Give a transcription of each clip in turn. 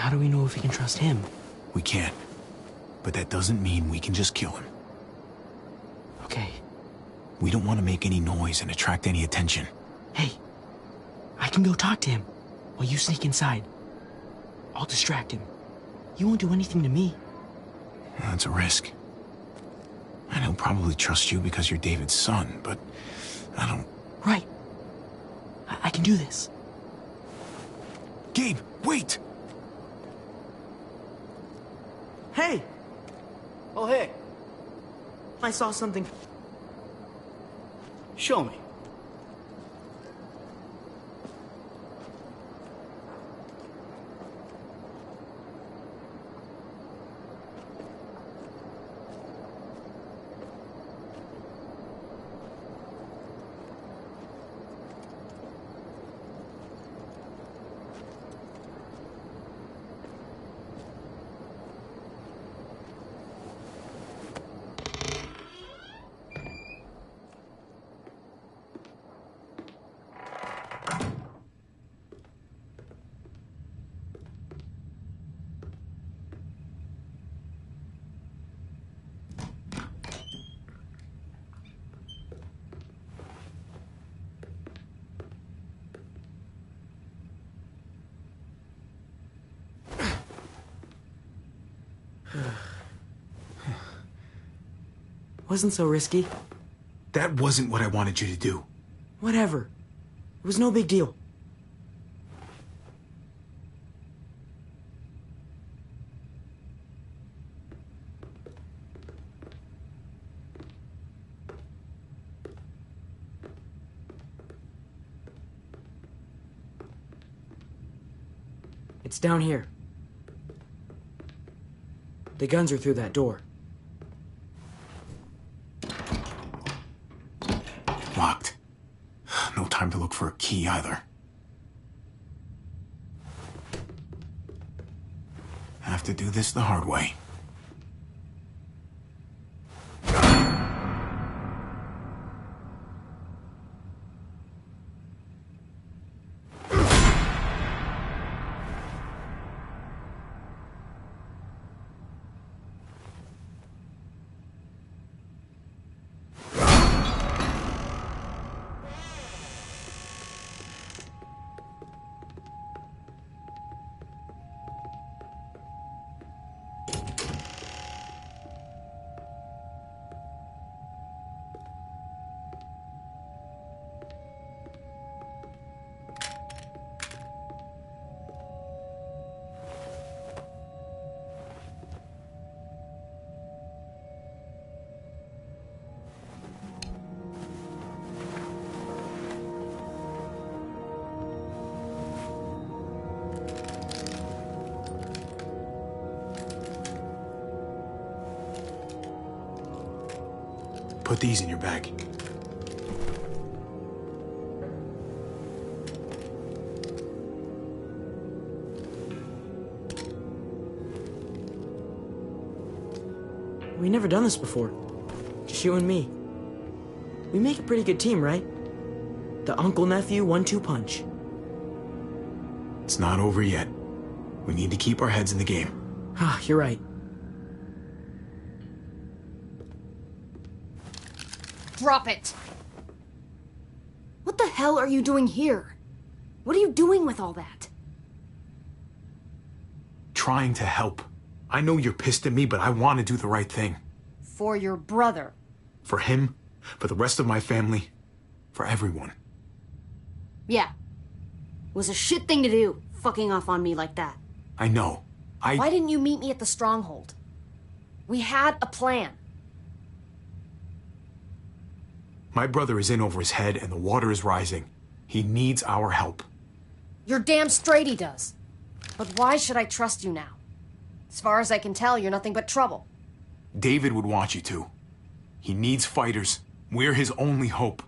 how do we know if we can trust him? We can't. But that doesn't mean we can just kill him. Okay. We don't want to make any noise and attract any attention. Hey, I can go talk to him while you sneak inside. I'll distract him. He won't do anything to me. That's a risk. And he'll probably trust you because you're David's son, but I don't... Right. I can do this. Gabe, wait! Hey! Oh, hey. I saw something. Show me. Wasn't so risky. That wasn't what I wanted you to do. Whatever. It was no big deal. It's down here. The guns are through that door. Locked. No time to look for a key either. Have to do this the hard way. Put these in your bag. We've never done this before. Just you and me. We make a pretty good team, right? The uncle-nephew 1-2 punch. It's not over yet. We need to keep our heads in the game. Ah, you're right. Drop it! What the hell are you doing here? What are you doing with all that? Trying to help. I know you're pissed at me, but I want to do the right thing. For your brother. For him, for the rest of my family, for everyone. Yeah. It was a shit thing to do, fucking off on me like that. I know. Why didn't you meet me at the stronghold? We had a plan. My brother is in over his head and the water is rising. He needs our help. You're damn straight he does. But why should I trust you now? As far as I can tell, you're nothing but trouble. David would want you to. He needs fighters. We're his only hope.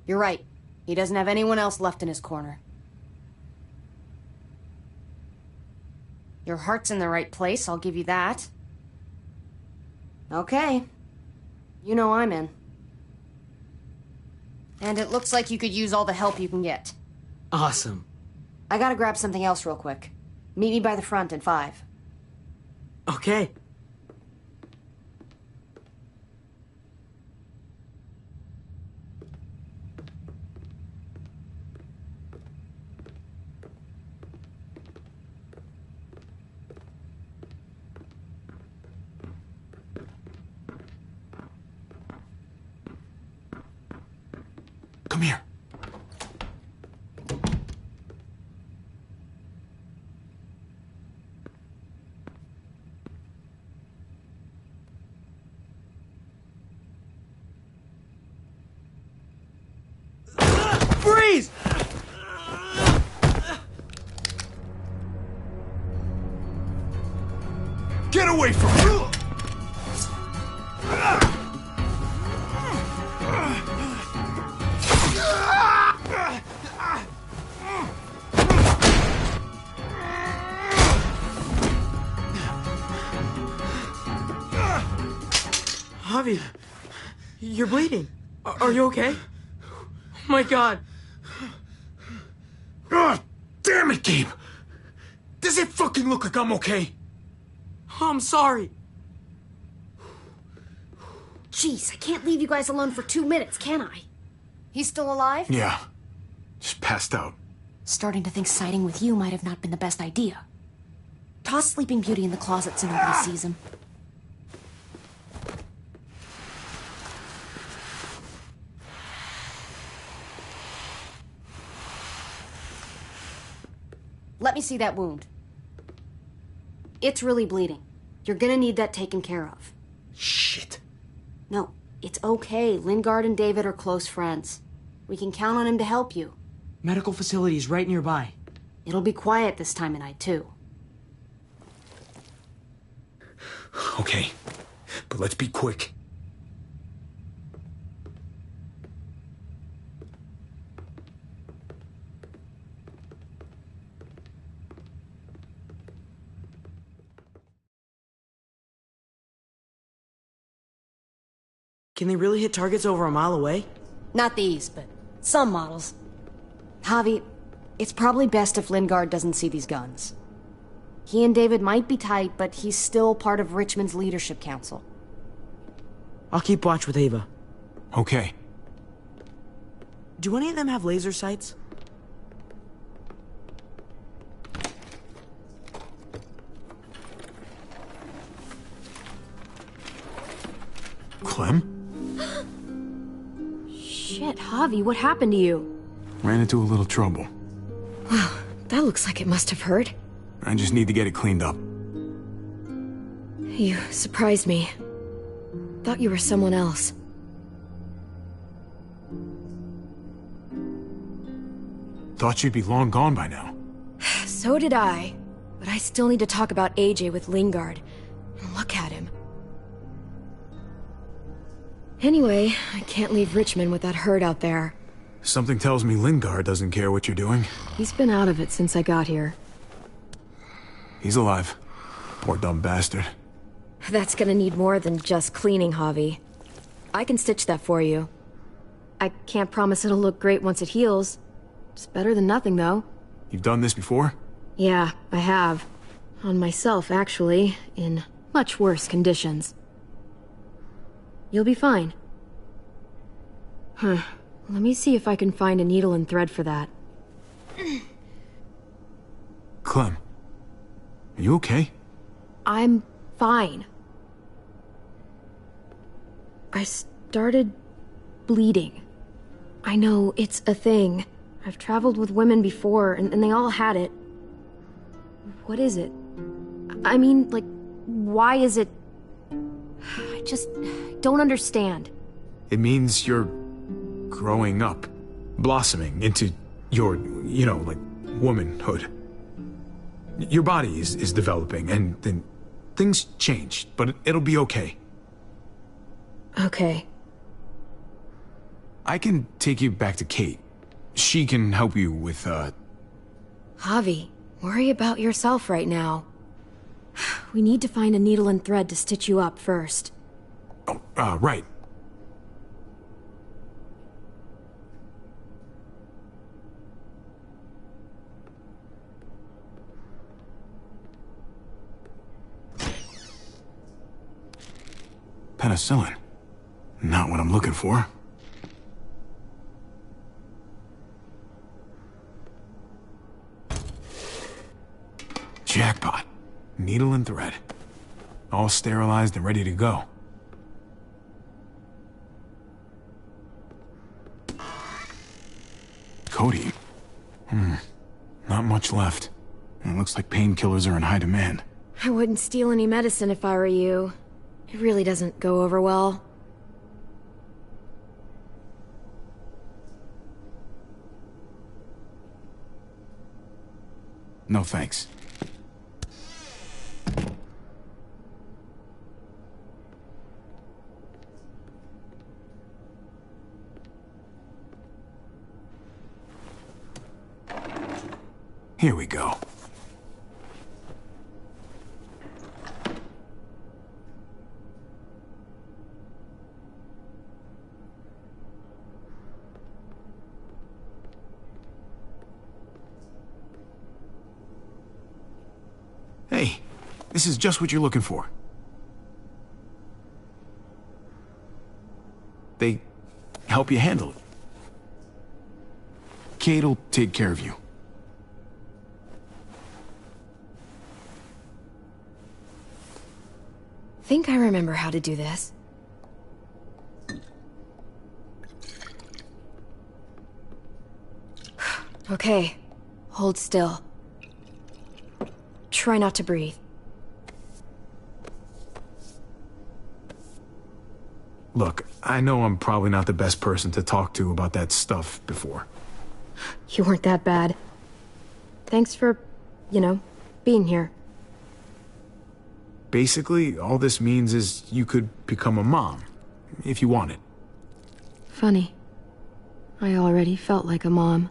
You're right. He doesn't have anyone else left in his corner. Your heart's in the right place, I'll give you that. Okay. You know I'm in. And it looks like you could use all the help you can get. Awesome. I gotta grab something else real quick. Meet me by the front in 5. Okay. Come here. Freeze! Get away from me! Javi, you're bleeding. Are you okay? Oh my God. Oh, damn it, Gabe! Does it fucking look like I'm okay? Oh, I'm sorry. Jeez, I can't leave you guys alone for 2 minutes, can I? He's still alive? Yeah. Just passed out. Starting to think siding with you might have not been the best idea. Toss Sleeping Beauty in the closet so nobody sees him. Let me see that wound. It's really bleeding. You're gonna need that taken care of. Shit. No, it's okay. Lingard and David are close friends. We can count on him to help you. Medical facility's right nearby. It'll be quiet this time of night, too. Okay, but let's be quick. Can they really hit targets over a mile away? Not these, but some models. Javi, it's probably best if Lingard doesn't see these guns. He and David might be tight, but he's still part of Richmond's leadership council. I'll keep watch with Ava. Okay. Do any of them have laser sights? Clem? Shit, Javi, what happened to you? Ran into a little trouble. Wow, that looks like it must have hurt. I just need to get it cleaned up. You surprised me. Thought you were someone else. Thought you'd be long gone by now. So did I. But I still need to talk about AJ with Lingard. Look at him. Anyway, I can't leave Richmond with that herd out there. Something tells me Lingard doesn't care what you're doing. He's been out of it since I got here. He's alive. Poor dumb bastard. That's gonna need more than just cleaning, Javi. I can stitch that for you. I can't promise it'll look great once it heals. It's better than nothing, though. You've done this before? Yeah, I have. On myself, actually, in much worse conditions. You'll be fine. Huh. Let me see if I can find a needle and thread for that. Clem, are you okay? I'm fine. I started bleeding. I know, it's a thing. I've traveled with women before, and they all had it. What is it? I mean, like, why is it... I just don't understand. It means you're growing up, blossoming into your, like, womanhood. Your body is developing, and then things change, but it'll be okay. Okay. I can take you back to Kate. She can help you with, Javi, worry about yourself right now. We need to find a needle and thread to stitch you up first. Oh, right. Penicillin. Not what I'm looking for. Jackpot. Needle and thread. All sterilized and ready to go. Codeine. Not much left. It looks like painkillers are in high demand. I wouldn't steal any medicine if I were you. It really doesn't go over well. No thanks. Here we go. Hey, this is just what you're looking for. They help you handle it. Kate'll take care of you. Think I remember how to do this. Okay, hold still. Try not to breathe. Look, I know I'm probably not the best person to talk to about that stuff before. You weren't that bad. Thanks for, being here. Basically, all this means is you could become a mom, if you wanted. Funny. I already felt like a mom.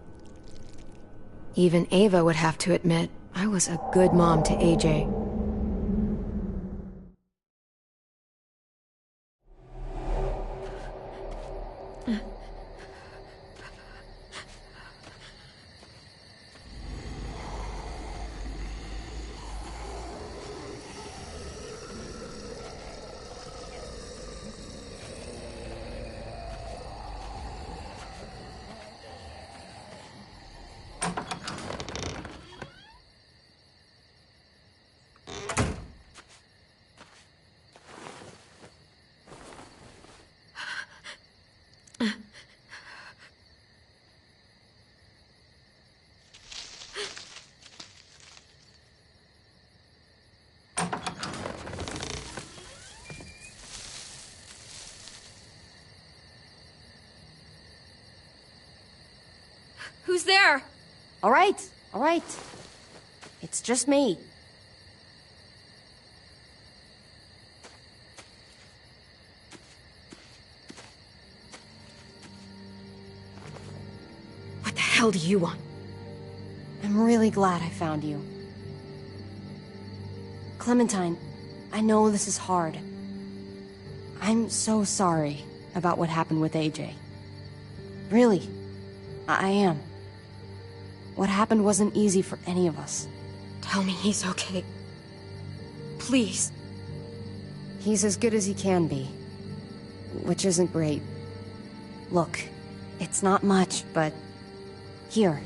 Even Ava would have to admit I was a good mom to AJ. Who's there? All right. It's just me. What the hell do you want? I'm really glad I found you. Clementine, I know this is hard. I'm so sorry about what happened with AJ. Really, I am. What happened wasn't easy for any of us. Tell me he's okay. Please. He's as good as he can be, which isn't great. Look, it's not much, but here.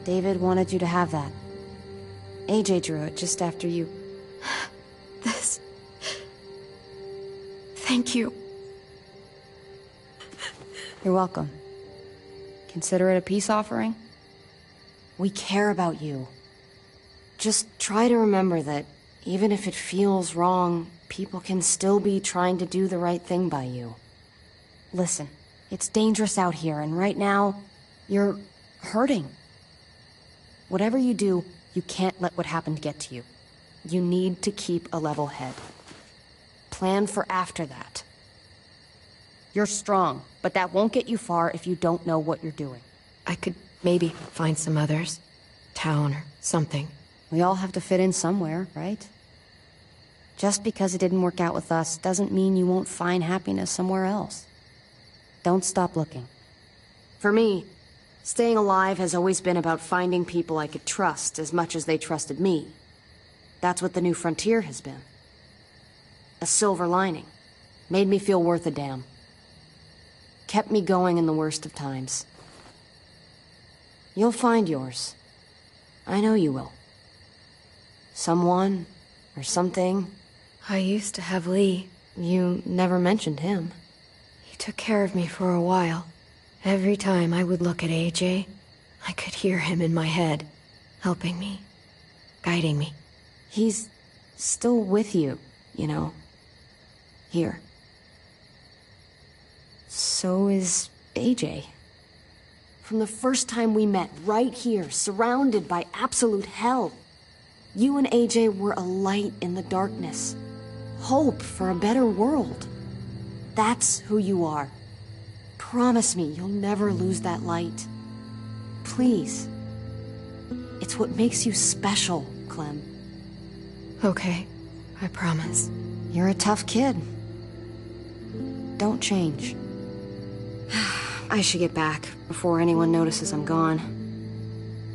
David wanted you to have that. AJ drew it just after you... This... Thank you. You're welcome. Consider it a peace offering? We care about you. Just try to remember that even if it feels wrong, people can still be trying to do the right thing by you. Listen, it's dangerous out here, and right now, you're hurting. Whatever you do, You can't let what happened get to you. You need to keep a level head. Plan for after that. You're strong, but that won't get you far if you don't know what you're doing. I could maybe find some others. Town or something. We all have to fit in somewhere, right? Just because it didn't work out with us doesn't mean you won't find happiness somewhere else. Don't stop looking. For me, staying alive has always been about finding people I could trust as much as they trusted me. That's what the New Frontier has been. A silver lining. Made me feel worth a damn. Kept me going in the worst of times. You'll find yours. I know you will. Someone, or something. I used to have Lee. You never mentioned him. He took care of me for a while. Every time I would look at AJ, I could hear him in my head, helping me, guiding me. He's still with you, you know. Here. So is AJ. From the first time we met, right here, surrounded by absolute hell. You and AJ were a light in the darkness. Hope for a better world. That's who you are. Promise me you'll never lose that light. Please. It's what makes you special, Clem. Okay, I promise. You're a tough kid. Don't change. I should get back before anyone notices I'm gone.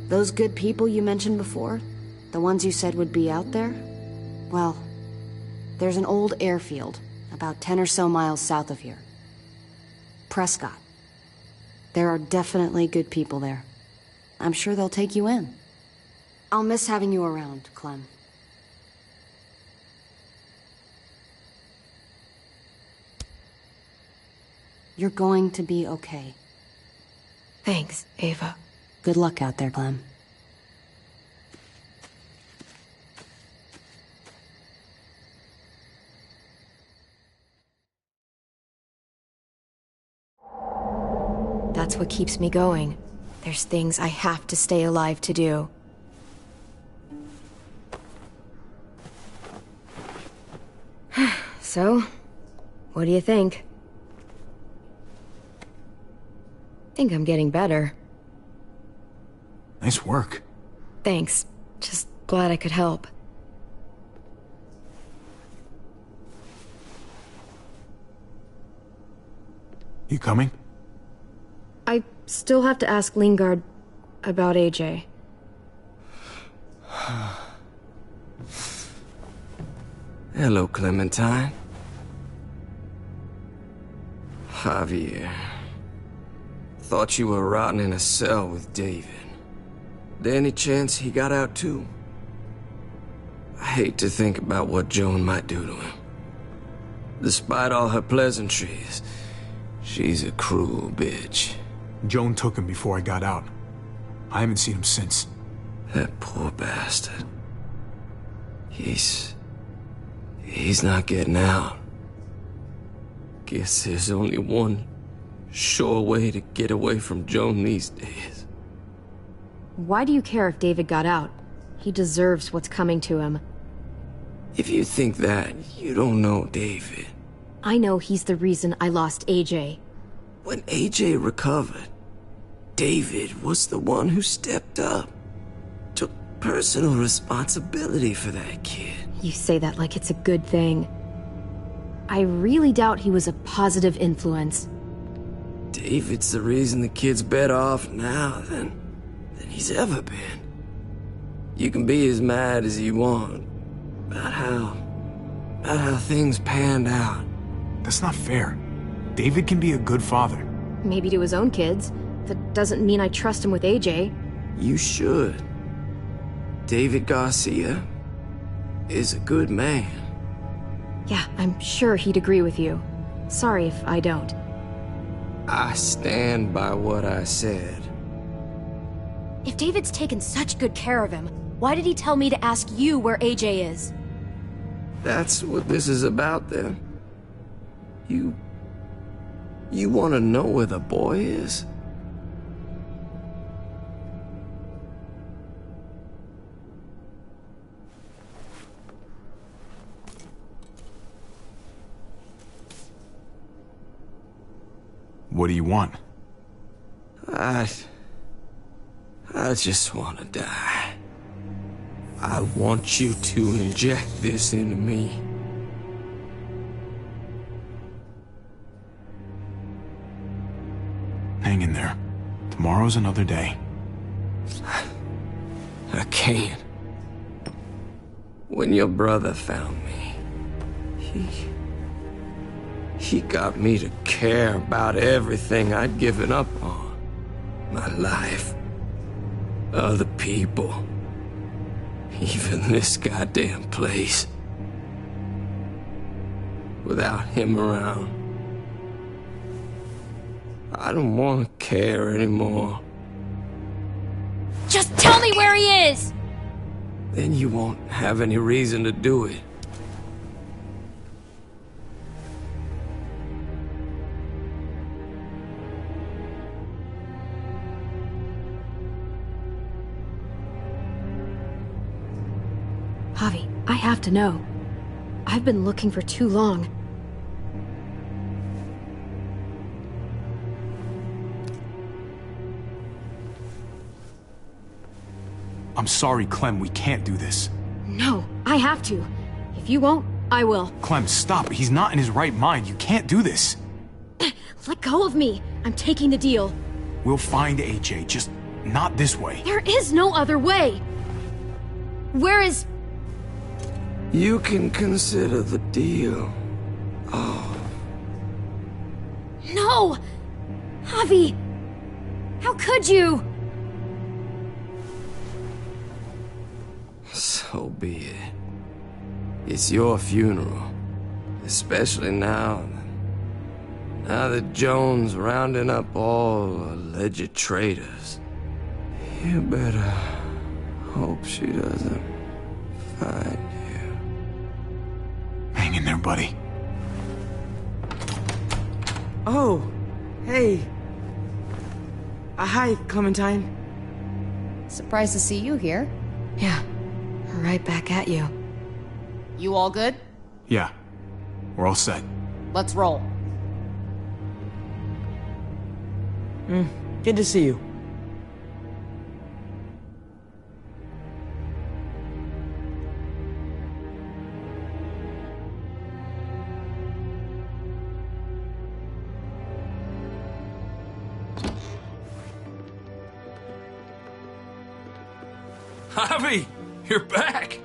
Those good people you mentioned before, the ones you said would be out there, well, there's an old airfield about 10 or so miles south of here. Prescott. There are definitely good people there. I'm sure they'll take you in. I'll miss having you around, Clem. You're going to be okay. Thanks, Ava. Good luck out there, Clem. That's what keeps me going. There's things I have to stay alive to do. So, what do you think? Think I'm getting better. Nice work. Thanks. Just glad I could help. You coming? I still have to ask Lingard about AJ. Hello, Clementine. Javier. Thought you were rotting in a cell with David. There any chance he got out too? I hate to think about what Joan might do to him. Despite all her pleasantries, she's a cruel bitch. Joan took him before I got out. I haven't seen him since. That poor bastard. He's not getting out. Guess there's only one sure way to get away from Joan these days. Why do you care if David got out? He deserves what's coming to him. If you think that, you don't know David. I know he's the reason I lost AJ. When AJ recovered, David was the one who stepped up. Took personal responsibility for that kid. You say that like it's a good thing. I really doubt he was a positive influence. David's the reason the kid's better off now than he's ever been. You can be as mad as you want about how things panned out. That's not fair. David can be a good father. Maybe to his own kids. That doesn't mean I trust him with AJ. You should. David Garcia is a good man. Yeah, I'm sure he'd agree with you. Sorry if I don't. I stand by what I said. If David's taken such good care of him, why did he tell me to ask you where AJ is? That's what this is about, then. You want to know where the boy is? What do you want? I just want to die. I want you to inject this into me. Hang in there. Tomorrow's another day. I can't. When your brother found me, he got me to care about everything I'd given up on. My life. Other people. Even this goddamn place. Without him around, I don't want to care anymore. Just tell me where he is! Then you won't have any reason to do it. Javi, I have to know. I've been looking for too long. I'm sorry, Clem, we can't do this. No, I have to. If you won't, I will. Clem, stop. He's not in his right mind. You can't do this. Let go of me. I'm taking the deal. We'll find AJ, just not this way. There is no other way. Where is... You can consider the deal. Oh. No! Javi! How could you? So be it. It's your funeral. Especially now that Joan's rounding up all alleged traitors. You better hope she doesn't find you. Hang in there, buddy. Oh, hey. Hi, Clementine. Surprised to see you here. Yeah, right back at you. You all good? Yeah, we're all set. Let's roll. Good to see you. Javi, you're back.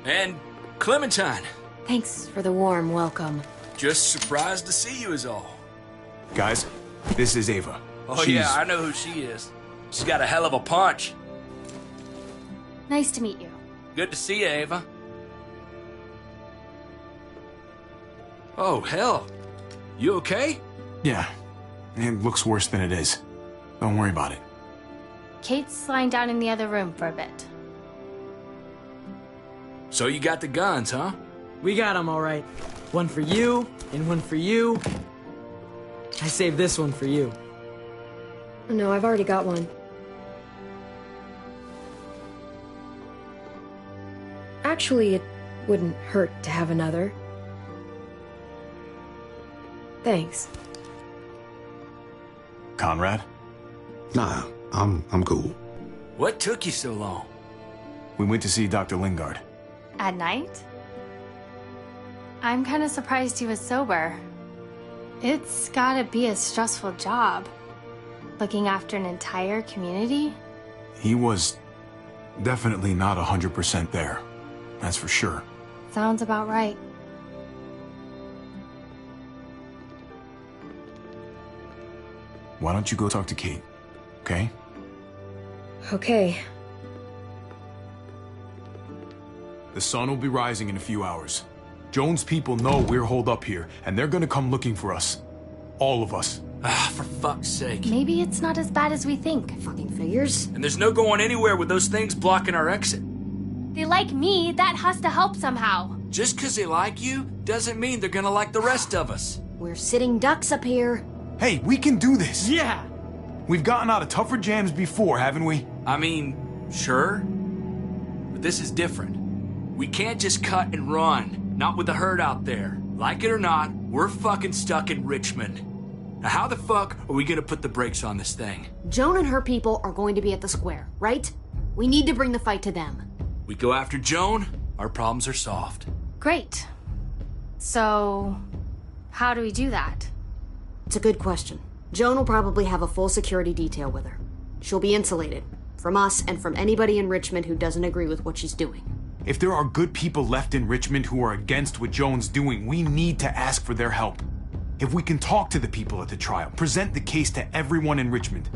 And Clementine. Thanks for the warm welcome. Just surprised to see you is all. Guys, this is Ava. Oh yeah, I know who she is. She's got a hell of a punch. Nice to meet you. Good to see you, Ava. Oh, hell. You okay? Yeah, it looks worse than it is. Don't worry about it. Kate's lying down in the other room for a bit. So you got the guns, huh? We got them all right. One for you, and one for you. I saved this one for you. No, I've already got one. Actually, it wouldn't hurt to have another. Thanks. Conrad? Nah, I'm cool. What took you so long? We went to see Dr. Lingard. At night? I'm kind of surprised he was sober. It's gotta be a stressful job. Looking after an entire community? He was definitely not 100% there. That's for sure. Sounds about right. Why don't you go talk to Kate, okay? Okay. The sun will be rising in a few hours. Joan's people know we're holed up here, and they're gonna come looking for us. All of us. Ah, for fuck's sake. Maybe it's not as bad as we think. Fucking figures. And there's no going anywhere with those things blocking our exit. They like me, that has to help somehow. Just 'cause they like you doesn't mean they're gonna like the rest of us. We're sitting ducks up here. Hey, we can do this! Yeah! We've gotten out of tougher jams before, haven't we? I mean, sure. But this is different. We can't just cut and run. Not with the herd out there. Like it or not, we're fucking stuck in Richmond. Now how the fuck are we gonna put the brakes on this thing? Joan and her people are going to be at the square, right? We need to bring the fight to them. We go after Joan, our problems are solved. Great. So, how do we do that? It's a good question. Joan will probably have a full security detail with her. She'll be insulated. From us and from anybody in Richmond who doesn't agree with what she's doing. If there are good people left in Richmond who are against what Joan's doing, we need to ask for their help. If we can talk to the people at the trial, present the case to everyone in Richmond,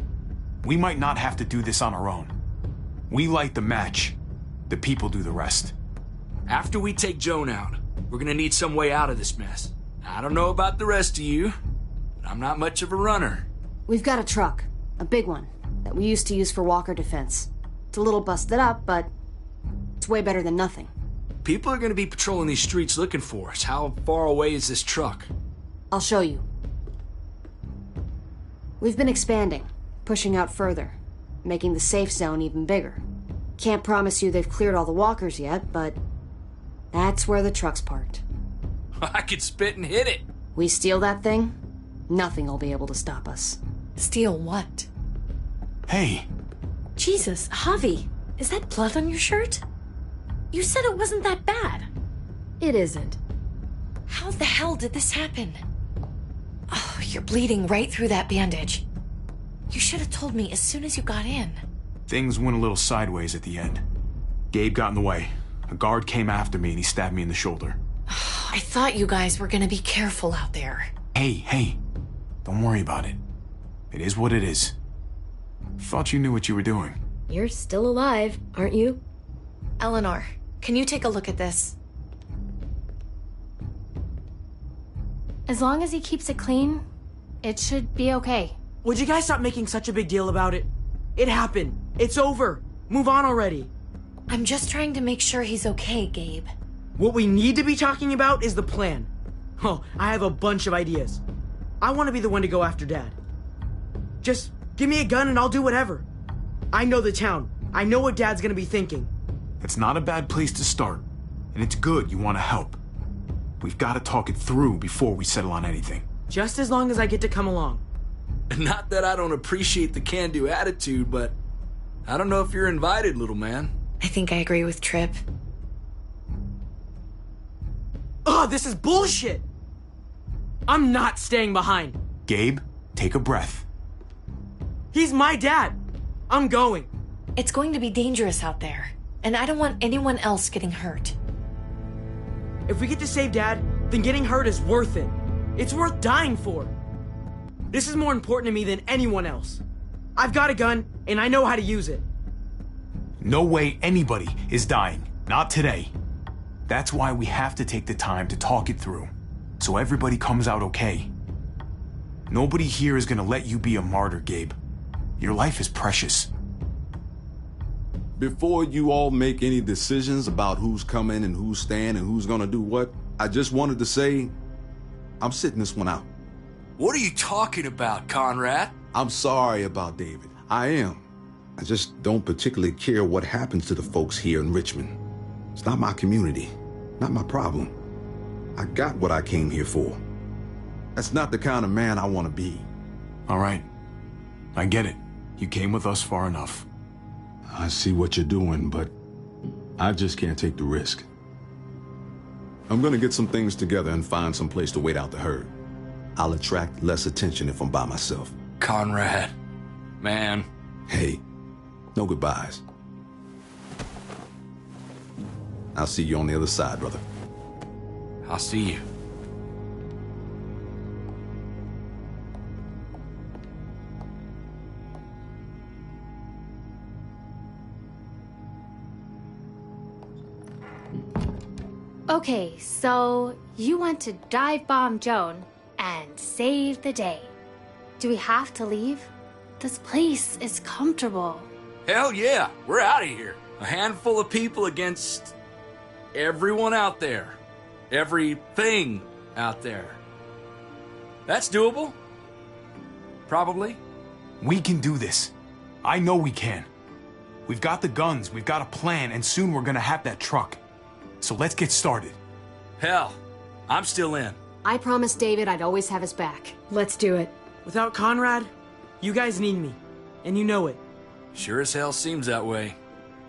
we might not have to do this on our own. We light the match. The people do the rest. After we take Joan out, we're gonna need some way out of this mess. I don't know about the rest of you, but I'm not much of a runner. We've got a truck. A big one. That we used to use for walker defense. It's a little busted up, but it's way better than nothing. People are gonna be patrolling these streets looking for us. How far away is this truck? I'll show you. We've been expanding, pushing out further, making the safe zone even bigger. Can't promise you they've cleared all the walkers yet, but that's where the truck's parked. I could spit and hit it. We steal that thing, nothing will be able to stop us. Steal what? Hey. Jesus, Javi, is that blood on your shirt? You said it wasn't that bad. It isn't. How the hell did this happen? Oh, you're bleeding right through that bandage. You should have told me as soon as you got in. Things went a little sideways at the end. Gabe got in the way. A guard came after me and he stabbed me in the shoulder. I thought you guys were gonna be careful out there. Hey. Don't worry about it. It is what it is. Thought you knew what you were doing. You're still alive, aren't you? Eleanor, can you take a look at this? As long as he keeps it clean, it should be okay. Would you guys stop making such a big deal about it? It happened. It's over. Move on already. I'm just trying to make sure he's okay, Gabe. What we need to be talking about is the plan. Oh, I have a bunch of ideas. I want to be the one to go after Dad. Just give me a gun and I'll do whatever. I know the town. I know what Dad's gonna be thinking. It's not a bad place to start, and it's good you want to help. We've got to talk it through before we settle on anything. Just as long as I get to come along. Not that I don't appreciate the can-do attitude, but I don't know if you're invited, little man. I think I agree with Tripp. Ugh, this is bullshit! I'm not staying behind. Gabe, take a breath. He's my dad. I'm going. It's going to be dangerous out there, and I don't want anyone else getting hurt. If we get to save Dad, then getting hurt is worth it. It's worth dying for. This is more important to me than anyone else. I've got a gun, and I know how to use it. No way anybody is dying. Not today. That's why we have to take the time to talk it through, so everybody comes out okay. Nobody here is gonna let you be a martyr, Gabe. Your life is precious. Before you all make any decisions about who's coming and who's staying and who's gonna do what, I just wanted to say, I'm sitting this one out. What are you talking about, Conrad? I'm sorry about David. I am. I just don't particularly care what happens to the folks here in Richmond. It's not my community, not my problem. I got what I came here for. That's not the kind of man I want to be. All right. I get it. You came with us far enough. I see what you're doing, but I just can't take the risk. I'm gonna get some things together and find some place to wait out the herd. I'll attract less attention if I'm by myself. Conrad, man. Hey, no goodbyes. I'll see you on the other side, brother. I'll see you. Okay, so you want to dive bomb Joan and save the day. Do we have to leave? This place is comfortable. Hell yeah, we're out of here. A handful of people against everyone out there. Everything out there. That's doable. Probably. We can do this. I know we can. We've got the guns, we've got a plan, and soon we're gonna have that truck. So let's get started. Hell, I'm still in. I promised David I'd always have his back. Let's do it. Without Conrad, you guys need me. And you know it. Sure as hell seems that way.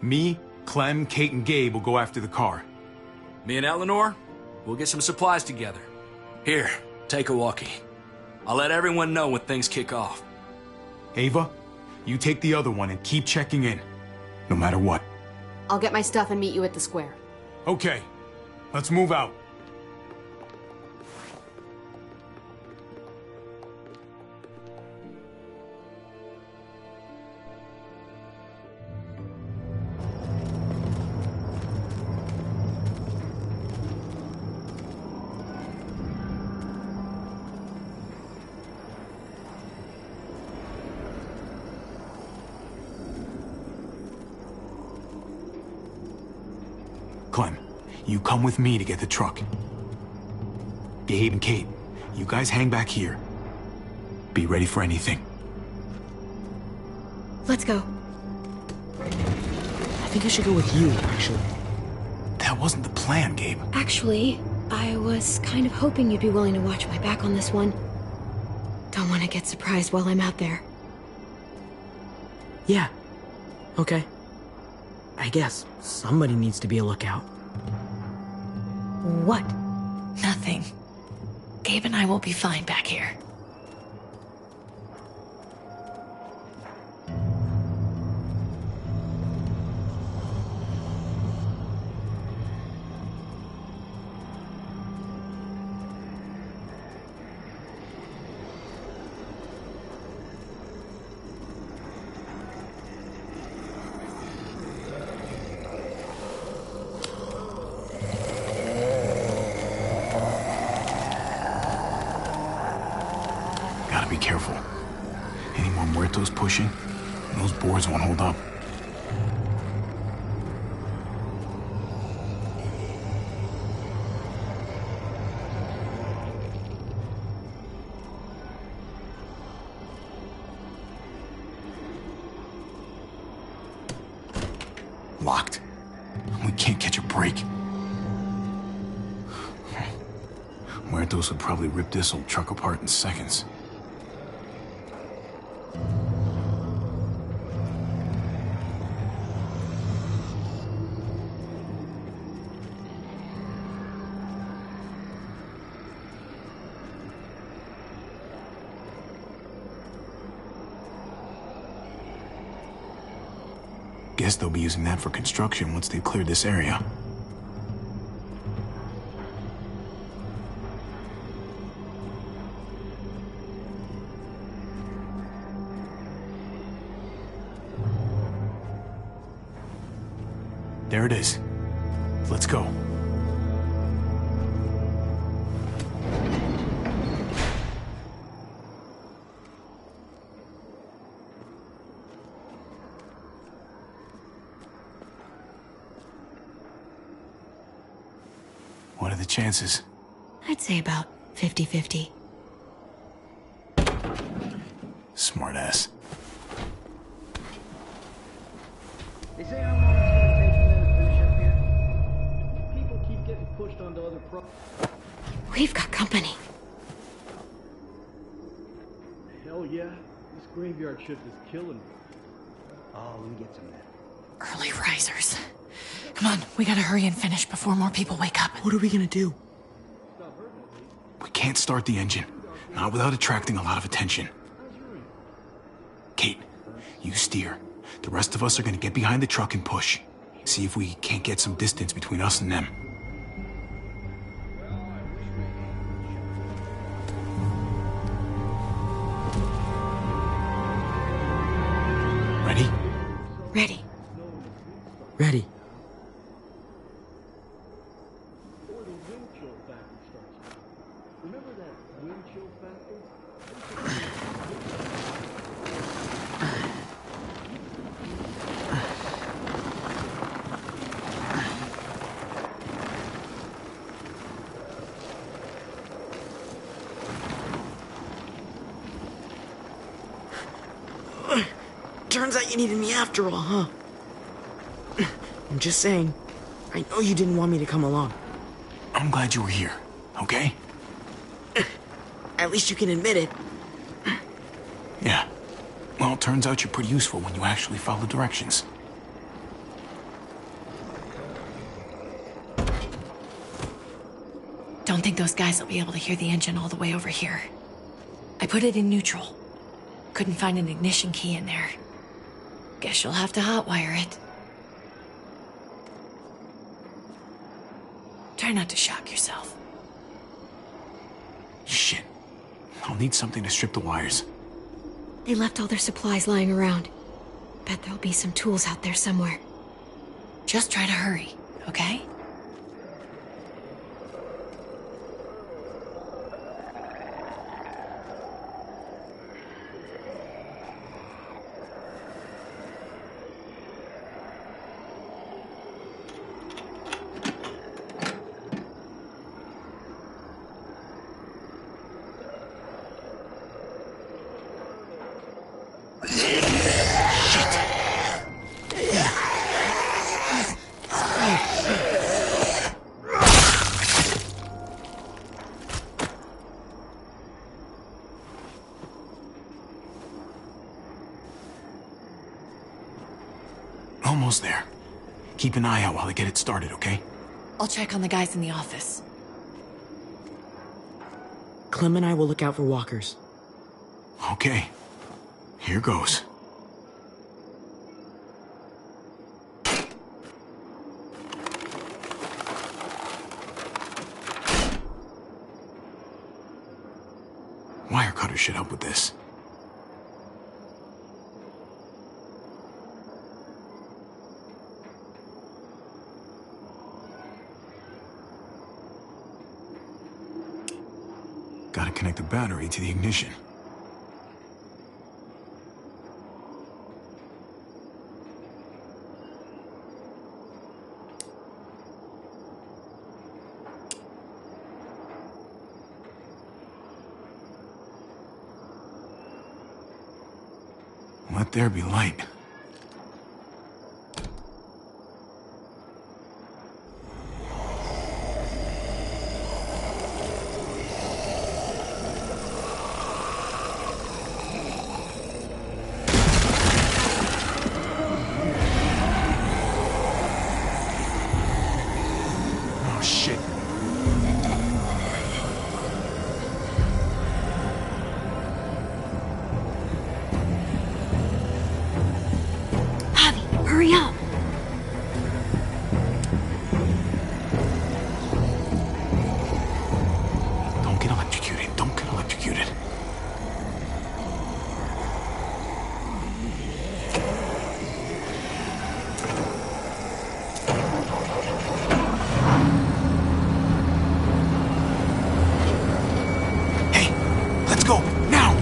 Me, Clem, Kate, and Gabe will go after the car. Me and Eleanor, we'll get some supplies together. Here, take a walkie. I'll let everyone know when things kick off. Ava, you take the other one and keep checking in, no matter what. I'll get my stuff and meet you at the square. Okay, let's move out. Clem, you come with me to get the truck. Gabe and Kate, you guys hang back here. Be ready for anything. Let's go. I think I should go with you, actually. That wasn't the plan, Gabe. Actually, I was kind of hoping you'd be willing to watch my back on this one. Don't want to get surprised while I'm out there. Yeah. Okay. I guess somebody needs to be a lookout. What? Nothing. Gabe and I will be fine back here. Gotta be careful. Any more muertos pushing, and those boards won't hold up. Locked. We can't catch a break. Muertos would probably rip this old truck apart in seconds. Guess they'll be using that for construction once they've cleared this area. There it is. Let's go. What are the chances? I'd say about 50-50. Smartass. They say how long it's gonna take for them to finish up here. People keep getting pushed onto other We've got company. Hell yeah. This graveyard shift is killing me. Oh, let me get some of that. Early risers. Come on, we gotta hurry and finish before more people wake up. What are we gonna do? We can't start the engine. Not without attracting a lot of attention. Kate, you steer. The rest of us are gonna get behind the truck and push. See if we can't get some distance between us and them. Ready? Ready. Ready. Or the wind chill factory starts. Remember that wind chill factory? Turns out you needed me after all, huh? I'm just saying, I know you didn't want me to come along. I'm glad you were here, okay? At least you can admit it. Yeah. Well, it turns out you're pretty useful when you actually follow directions. Don't think those guys will be able to hear the engine all the way over here. I put it in neutral. Couldn't find an ignition key in there. Guess you'll have to hotwire it. Try not to shock yourself. Shit. I'll need something to strip the wires. They left all their supplies lying around. Bet there'll be some tools out there somewhere. Just try to hurry, okay? Almost there. Keep an eye out while I get it started, okay? I'll check on the guys in the office. Clem and I will look out for walkers. Okay. Here goes. Wire cutter should help with this. Gotta connect the battery to the ignition. Let there be light. Oh, shit. Javi, hurry up! Don't get electrocuted. Don't get electrocuted. Hey, let's go, now!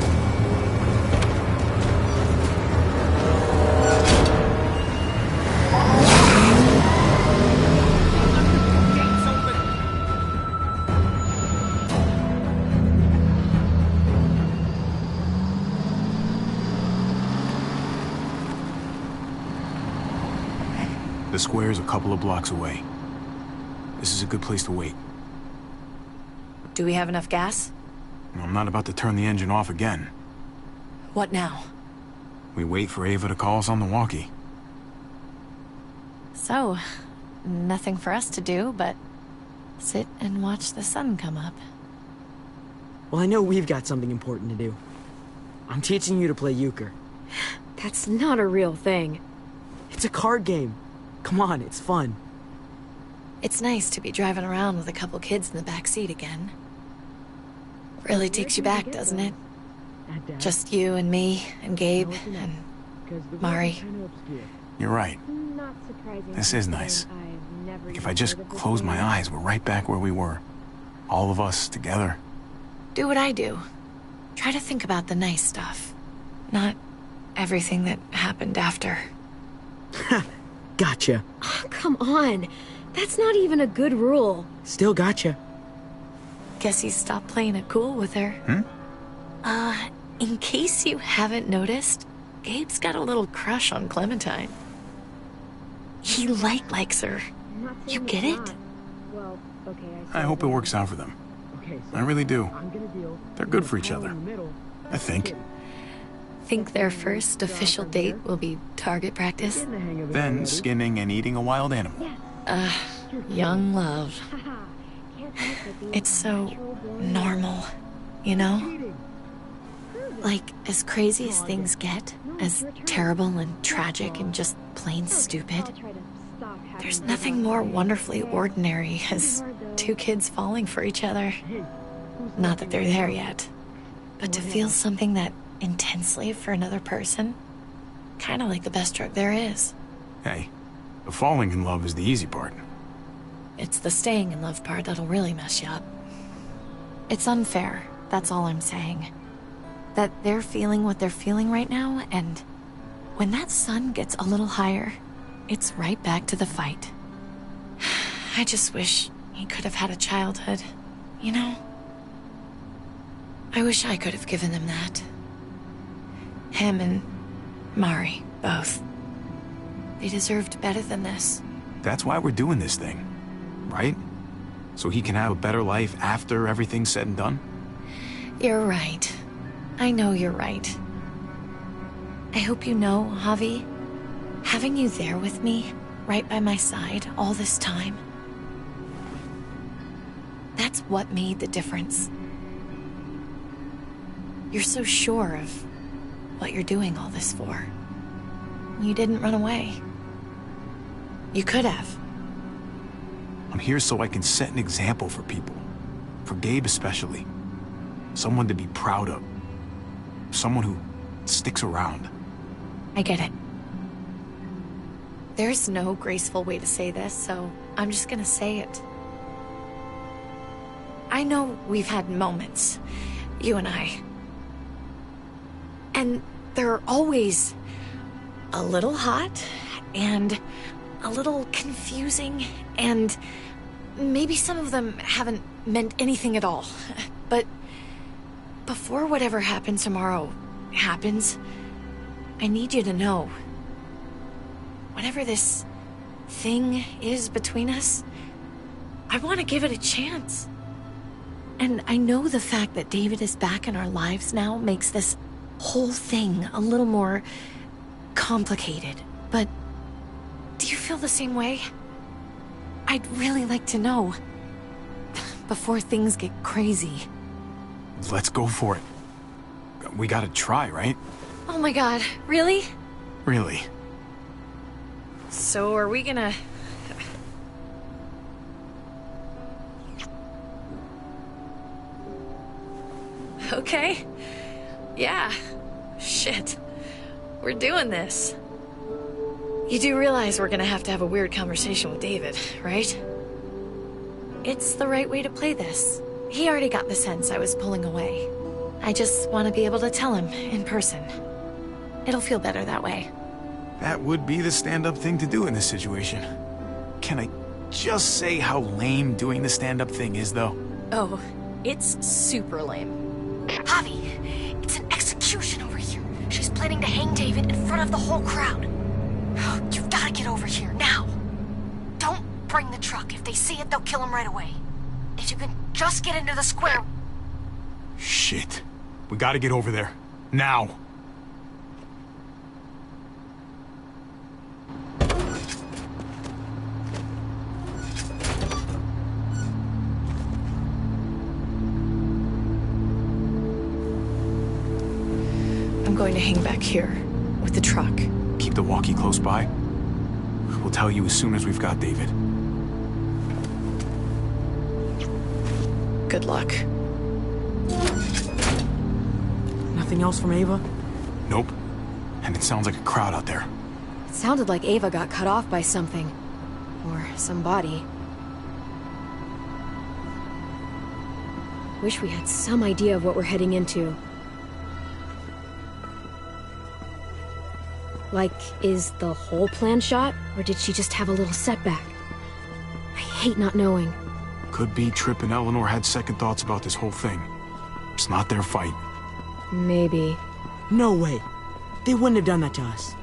The square's a couple of blocks away. This is a good place to wait. Do we have enough gas? I'm not about to turn the engine off again. What now? We wait for Ava to call us on the walkie. So, nothing for us to do but sit and watch the sun come up. Well, I know we've got something important to do. I'm teaching you to play euchre. That's not a real thing. It's a card game. Come on, it's fun. It's nice to be driving around with a couple kids in the back seat again. Really takes you back, doesn't it? Just you and me and Gabe and Mari. You're right. Not surprising. This is nice. Like if I just close my eyes, we're right back where we were. All of us together. Do what I do. Try to think about the nice stuff. Not everything that happened after. Gotcha. Oh, come on. That's not even a good rule. Still gotcha. Guess he stopped playing it cool with her. In case you haven't noticed, Gabe's got a little crush on Clementine. He likes her. You get it? Well, okay, I hope it works out for them. I really do. They're good for each other. I think. think their first official date will be target practice? Then skinning and eating a wild animal. Young love. It's so normal, you know? Like, as crazy as things get, as terrible and tragic and just plain stupid, there's nothing more wonderfully ordinary as two kids falling for each other. Not that they're there yet, but to feel something that intensely for another person, kind of like the best drug there is. Hey, the falling in love is the easy part. It's the staying in love part that'll really mess you up. It's unfair, that's all I'm saying. That they're feeling what they're feeling right now, and when that sun gets a little higher, it's right back to the fight. I just wish he could have had a childhood, you know? I wish I could have given them that. Him and Mari, both. They deserved better than this. That's why we're doing this thing, right? So he can have a better life after everything's said and done? You're right. I know you're right. I hope you know, Javi, having you there with me, right by my side, all this time, that's what made the difference. You're so sure of what you're doing all this for. You didn't run away. You could have. I'm here so I can set an example for people. For Gabe especially. Someone to be proud of. Someone who sticks around. I get it. There's no graceful way to say this, so I'm just gonna say it. I know we've had moments, you and I. And they're always a little hot, and a little confusing, and maybe some of them haven't meant anything at all. But before whatever happens tomorrow happens, I need you to know, whatever this thing is between us, I want to give it a chance. And I know the fact that David is back in our lives now makes this whole thing a little more complicated, but do you feel the same way? I'd really like to know before things get crazy. Let's go for it. We gotta try, right? Oh my god, really? Really. So are we gonna... Okay. Yeah. Shit. We're doing this. You do realize we're gonna have to have a weird conversation with David, right? It's the right way to play this. He already got the sense I was pulling away. I just want to be able to tell him in person. It'll feel better that way. That would be the stand-up thing to do in this situation. Can I just say how lame doing the stand-up thing is, though? Oh, it's super lame. Javi, it's an execution over here. She's planning to hang David in front of the whole crowd. You've got to get over here, now. Don't bring the truck. If they see it, they'll kill him right away. If you can just get into the square... Shit. We gotta get over there. Now. I'm going to hang back here with the truck. Keep the walkie close by. We'll tell you as soon as we've got David. Good luck. Nothing else from Ava? Nope. And it sounds like a crowd out there. It sounded like Ava got cut off by something. Or somebody. Wish we had some idea of what we're heading into. Like, is the whole plan shot? Or did she just have a little setback? I hate not knowing. Could be Tripp and Eleanor had second thoughts about this whole thing. It's not their fight. Maybe. No way. They wouldn't have done that to us.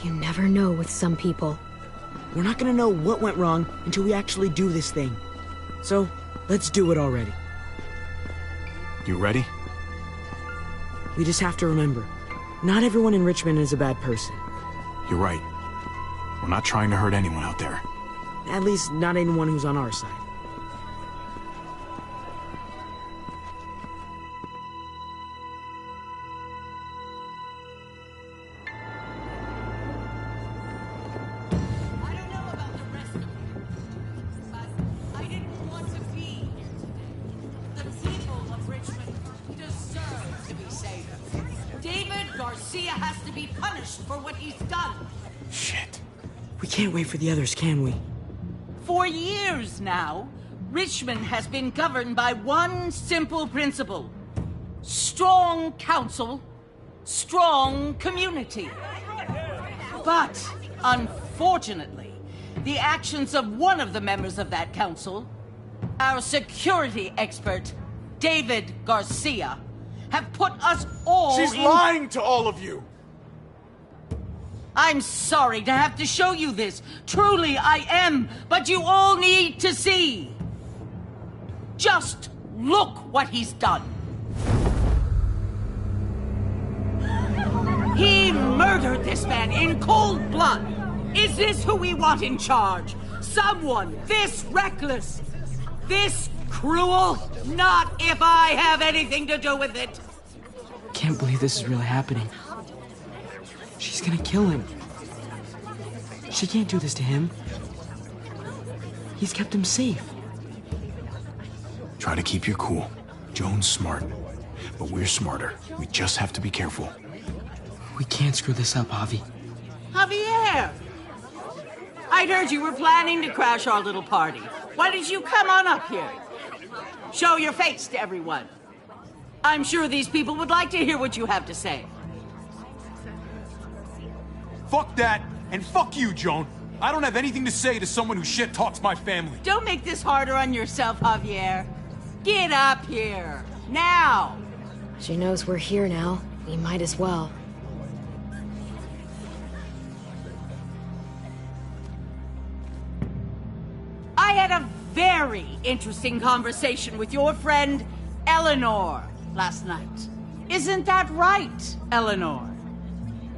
You never know with some people. We're not gonna know what went wrong until we actually do this thing. So, let's do it already. You ready? We just have to remember, not everyone in Richmond is a bad person. You're right. We're not trying to hurt anyone out there. At least not anyone who's on our side. Has to be punished for what he's done. Shit. We can't wait for the others, can we? For years now, Richmond has been governed by one simple principle. Strong council, strong community. But, unfortunately, the actions of one of the members of that council, our security expert, David Garcia, have put us all She's lying to all of you! I'm sorry to have to show you this. Truly, I am. But you all need to see. Just look what he's done. He murdered this man in cold blood. Is this who we want in charge? Someone this reckless? This cruel? Not if I have anything to do with it. Can't believe this is really happening. She's gonna kill him. She can't do this to him. He's kept him safe. Try to keep your cool. Joan's smart, but we're smarter. We just have to be careful. We can't screw this up, Javi. Javier! I'd heard you were planning to crash our little party. Why did you come on up here? Show your face to everyone. I'm sure these people would like to hear what you have to say. Fuck that, and fuck you, Joan. I don't have anything to say to someone who shit-talks my family. Don't make this harder on yourself, Javier. Get up here, now! She knows we're here now. We might as well. I had a very interesting conversation with your friend, Eleanor, last night. Isn't that right, Eleanor?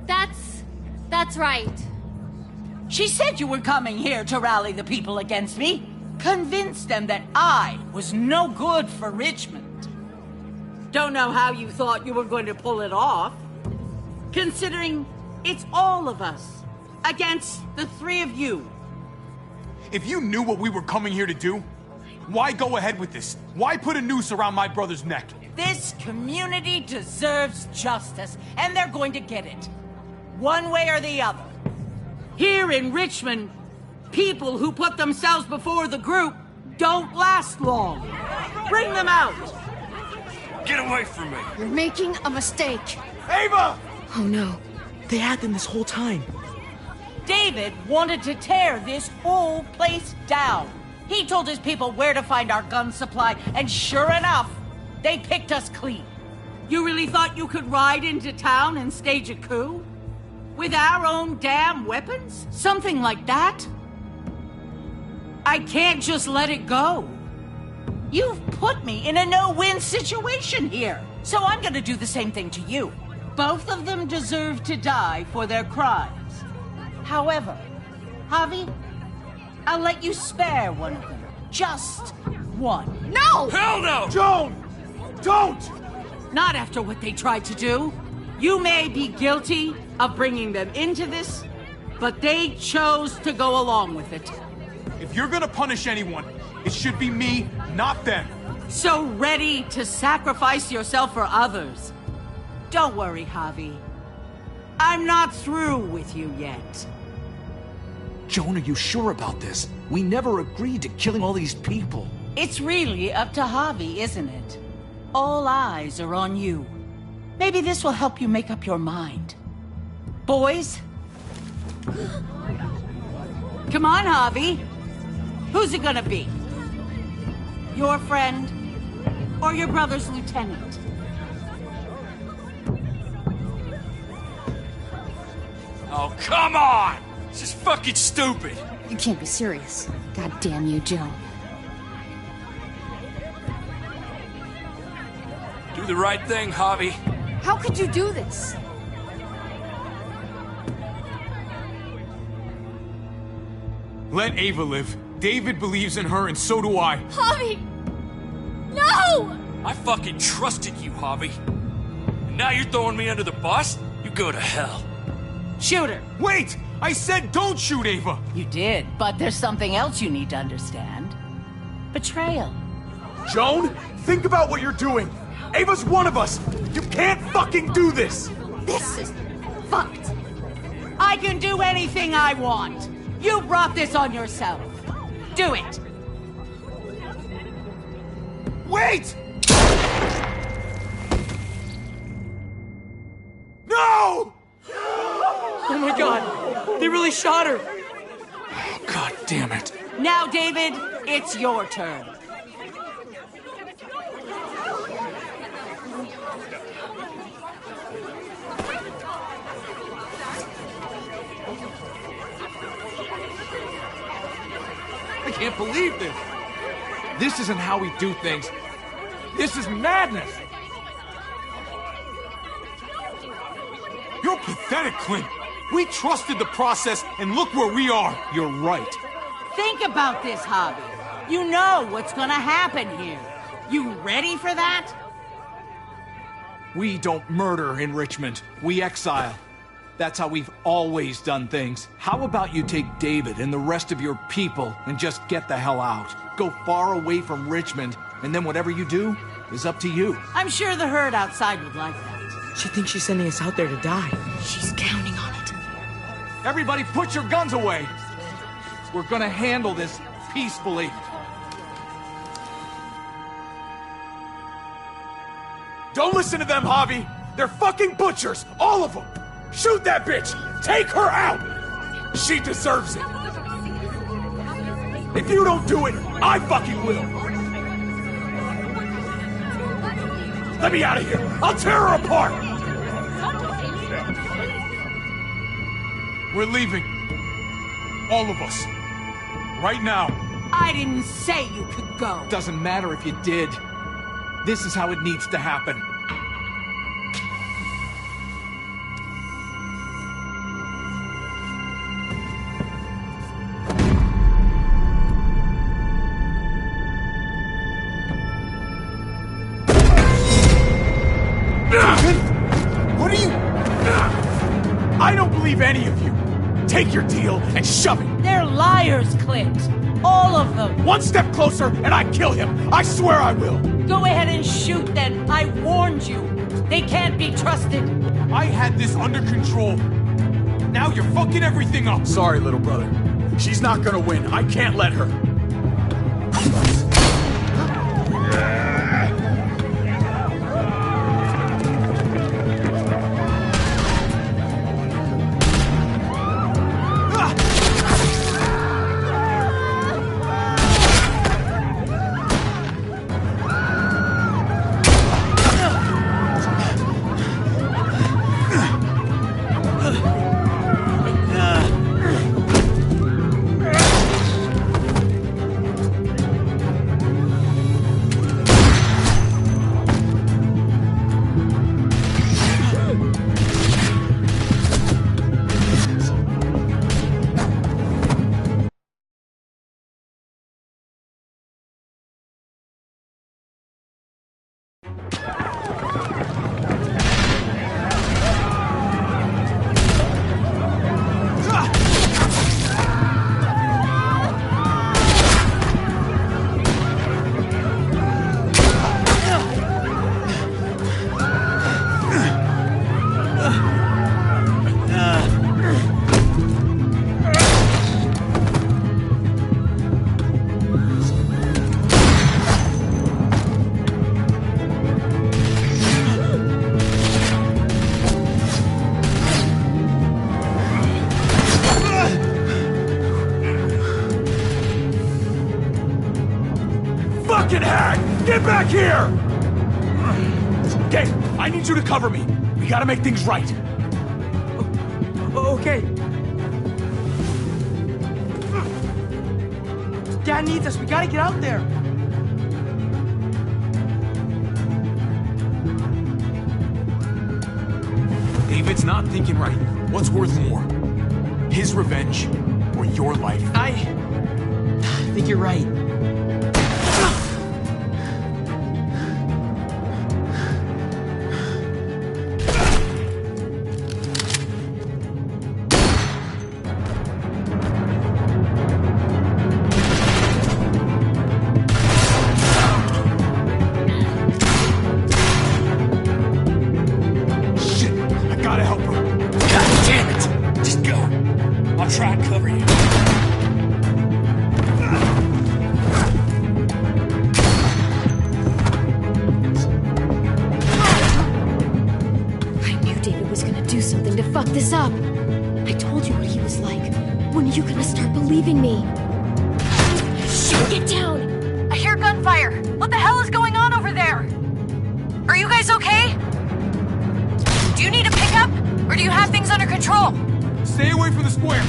That's right. She said you were coming here to rally the people against me. Convince them that I was no good for Richmond. Don't know how you thought you were going to pull it off, considering it's all of us against the three of you. If you knew what we were coming here to do, why go ahead with this? Why put a noose around my brother's neck? This community deserves justice, and they're going to get it. One way or the other. Here in Richmond, people who put themselves before the group don't last long. Bring them out. Get away from me. You're making a mistake. Ava! Oh no. They had them this whole time. David wanted to tear this whole place down. He told his people where to find our gun supply, and sure enough, they picked us clean. You really thought you could ride into town and stage a coup? With our own damn weapons? Something like that? I can't just let it go. You've put me in a no-win situation here, so I'm gonna do the same thing to you. Both of them deserve to die for their crimes. However, Javi, I'll let you spare one of them. Just one. No! Hell no! Joan! Don't! Not after what they tried to do. You may be guilty of bringing them into this, but they chose to go along with it. If you're gonna punish anyone, it should be me, not them. So ready to sacrifice yourself for others. Don't worry, Javi. I'm not through with you yet. Joan, are you sure about this? We never agreed to killing all these people. It's really up to Javi, isn't it? All eyes are on you. Maybe this will help you make up your mind. Boys? Come on, Javi. Who's it gonna be? Your friend or your brother's lieutenant? Oh, come on! This is fucking stupid! You can't be serious. God damn you, Joan. Do the right thing, Javi. How could you do this? Let Ava live. David believes in her, and so do I. Javi! No! I fucking trusted you, Javi. And now you're throwing me under the bus? You go to hell. Shoot her. Wait! I said don't shoot Ava! You did, but there's something else you need to understand. Betrayal. Joan, think about what you're doing. Ava's one of us. You can't fucking do this. This is fucked. I can do anything I want. You brought this on yourself. Do it. Wait! No! Oh my god, they really shot her. God damn it. Now, David, it's your turn. I can't believe this. This isn't how we do things. This is madness. You're pathetic, Clint. We trusted the process, and look where we are. You're right. Think about this, Javi. You know what's gonna happen here. You ready for that? We don't murder in Richmond. We exile. That's how we've always done things. How about you take David and the rest of your people and just get the hell out? Go far away from Richmond, and then whatever you do is up to you. I'm sure the herd outside would like that. She thinks she's sending us out there to die. She's counting on it. Everybody put your guns away. We're gonna handle this peacefully. Don't listen to them, Javi. They're fucking butchers, all of them. Shoot that bitch! Take her out! She deserves it! If you don't do it, I fucking will! Let me out of here! I'll tear her apart! We're leaving. All of us. Right now. I didn't say you could go. Doesn't matter if you did. This is how it needs to happen. What are you... I don't believe any of you. Take your deal and shove it. They're liars, Clint. All of them. One step closer and I kill him. I swear I will. Go ahead and shoot then. I warned you. They can't be trusted. I had this under control. Now you're fucking everything up. Sorry, little brother. She's not gonna win. I can't let her. Fucking hag! Get back here! Okay, I need you to cover me. We gotta make things right. Okay. Dad needs us. We gotta get out there. David's not thinking right. What's worth more? His revenge or your life? I think you're right. This up. I told you what he was like. When are you gonna start believing me? Shit, get down! I hear gunfire. What the hell is going on over there? Are you guys okay? Do you need a pickup? Or do you have things under control? Stay away from the square.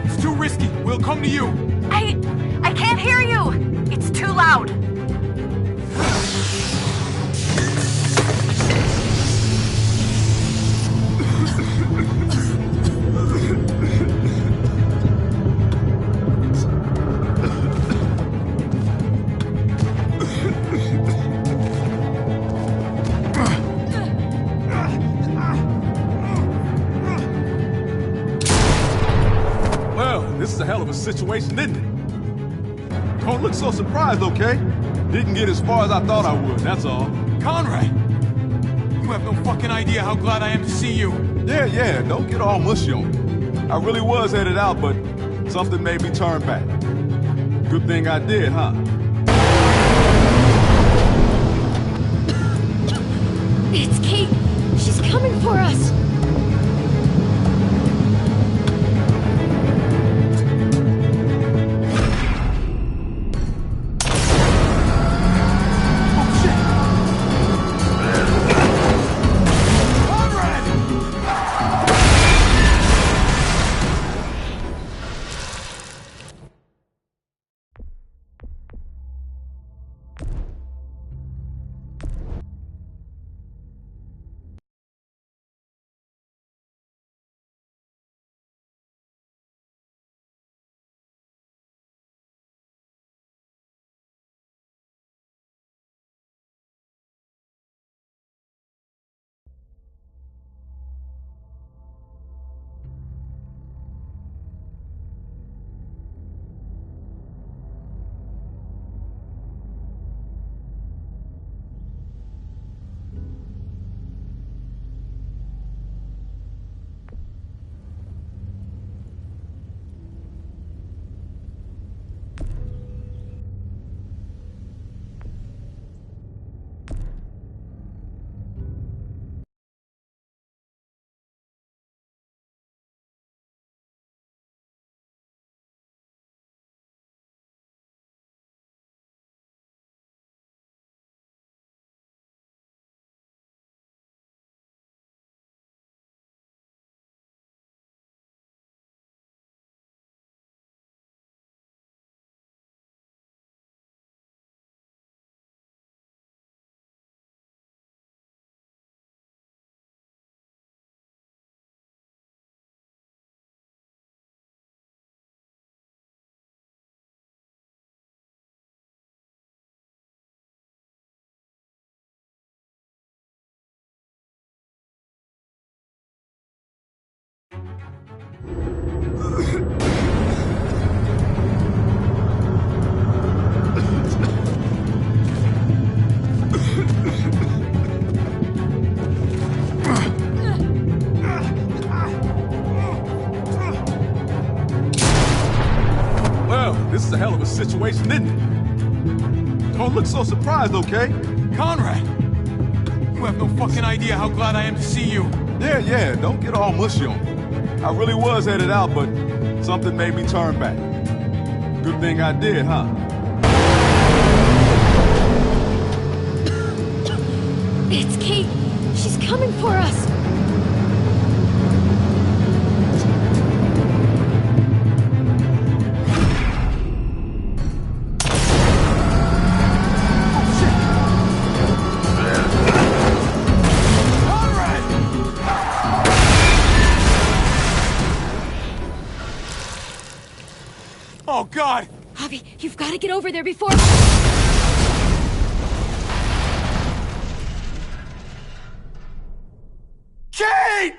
It's too risky. We'll come to you. I can't hear you. It's too loud. This is a hell of a situation, isn't it? Don't look so surprised, okay? Didn't get as far as I thought I would, that's all. Conrad! You have no fucking idea how glad I am to see you. Yeah, don't get all mushy on me. I really was headed out, but something made me turn back. Good thing I did, huh? It's Kate! She's coming for us! This is a hell of a situation, isn't it? Don't look so surprised, okay? Conrad! You have no fucking idea how glad I am to see you. Yeah, don't get all mushy on me. I really was headed out, but something made me turn back. Good thing I did, huh? It's Kate! She's coming for us! God! Javi, you've got to get over there before... Kate!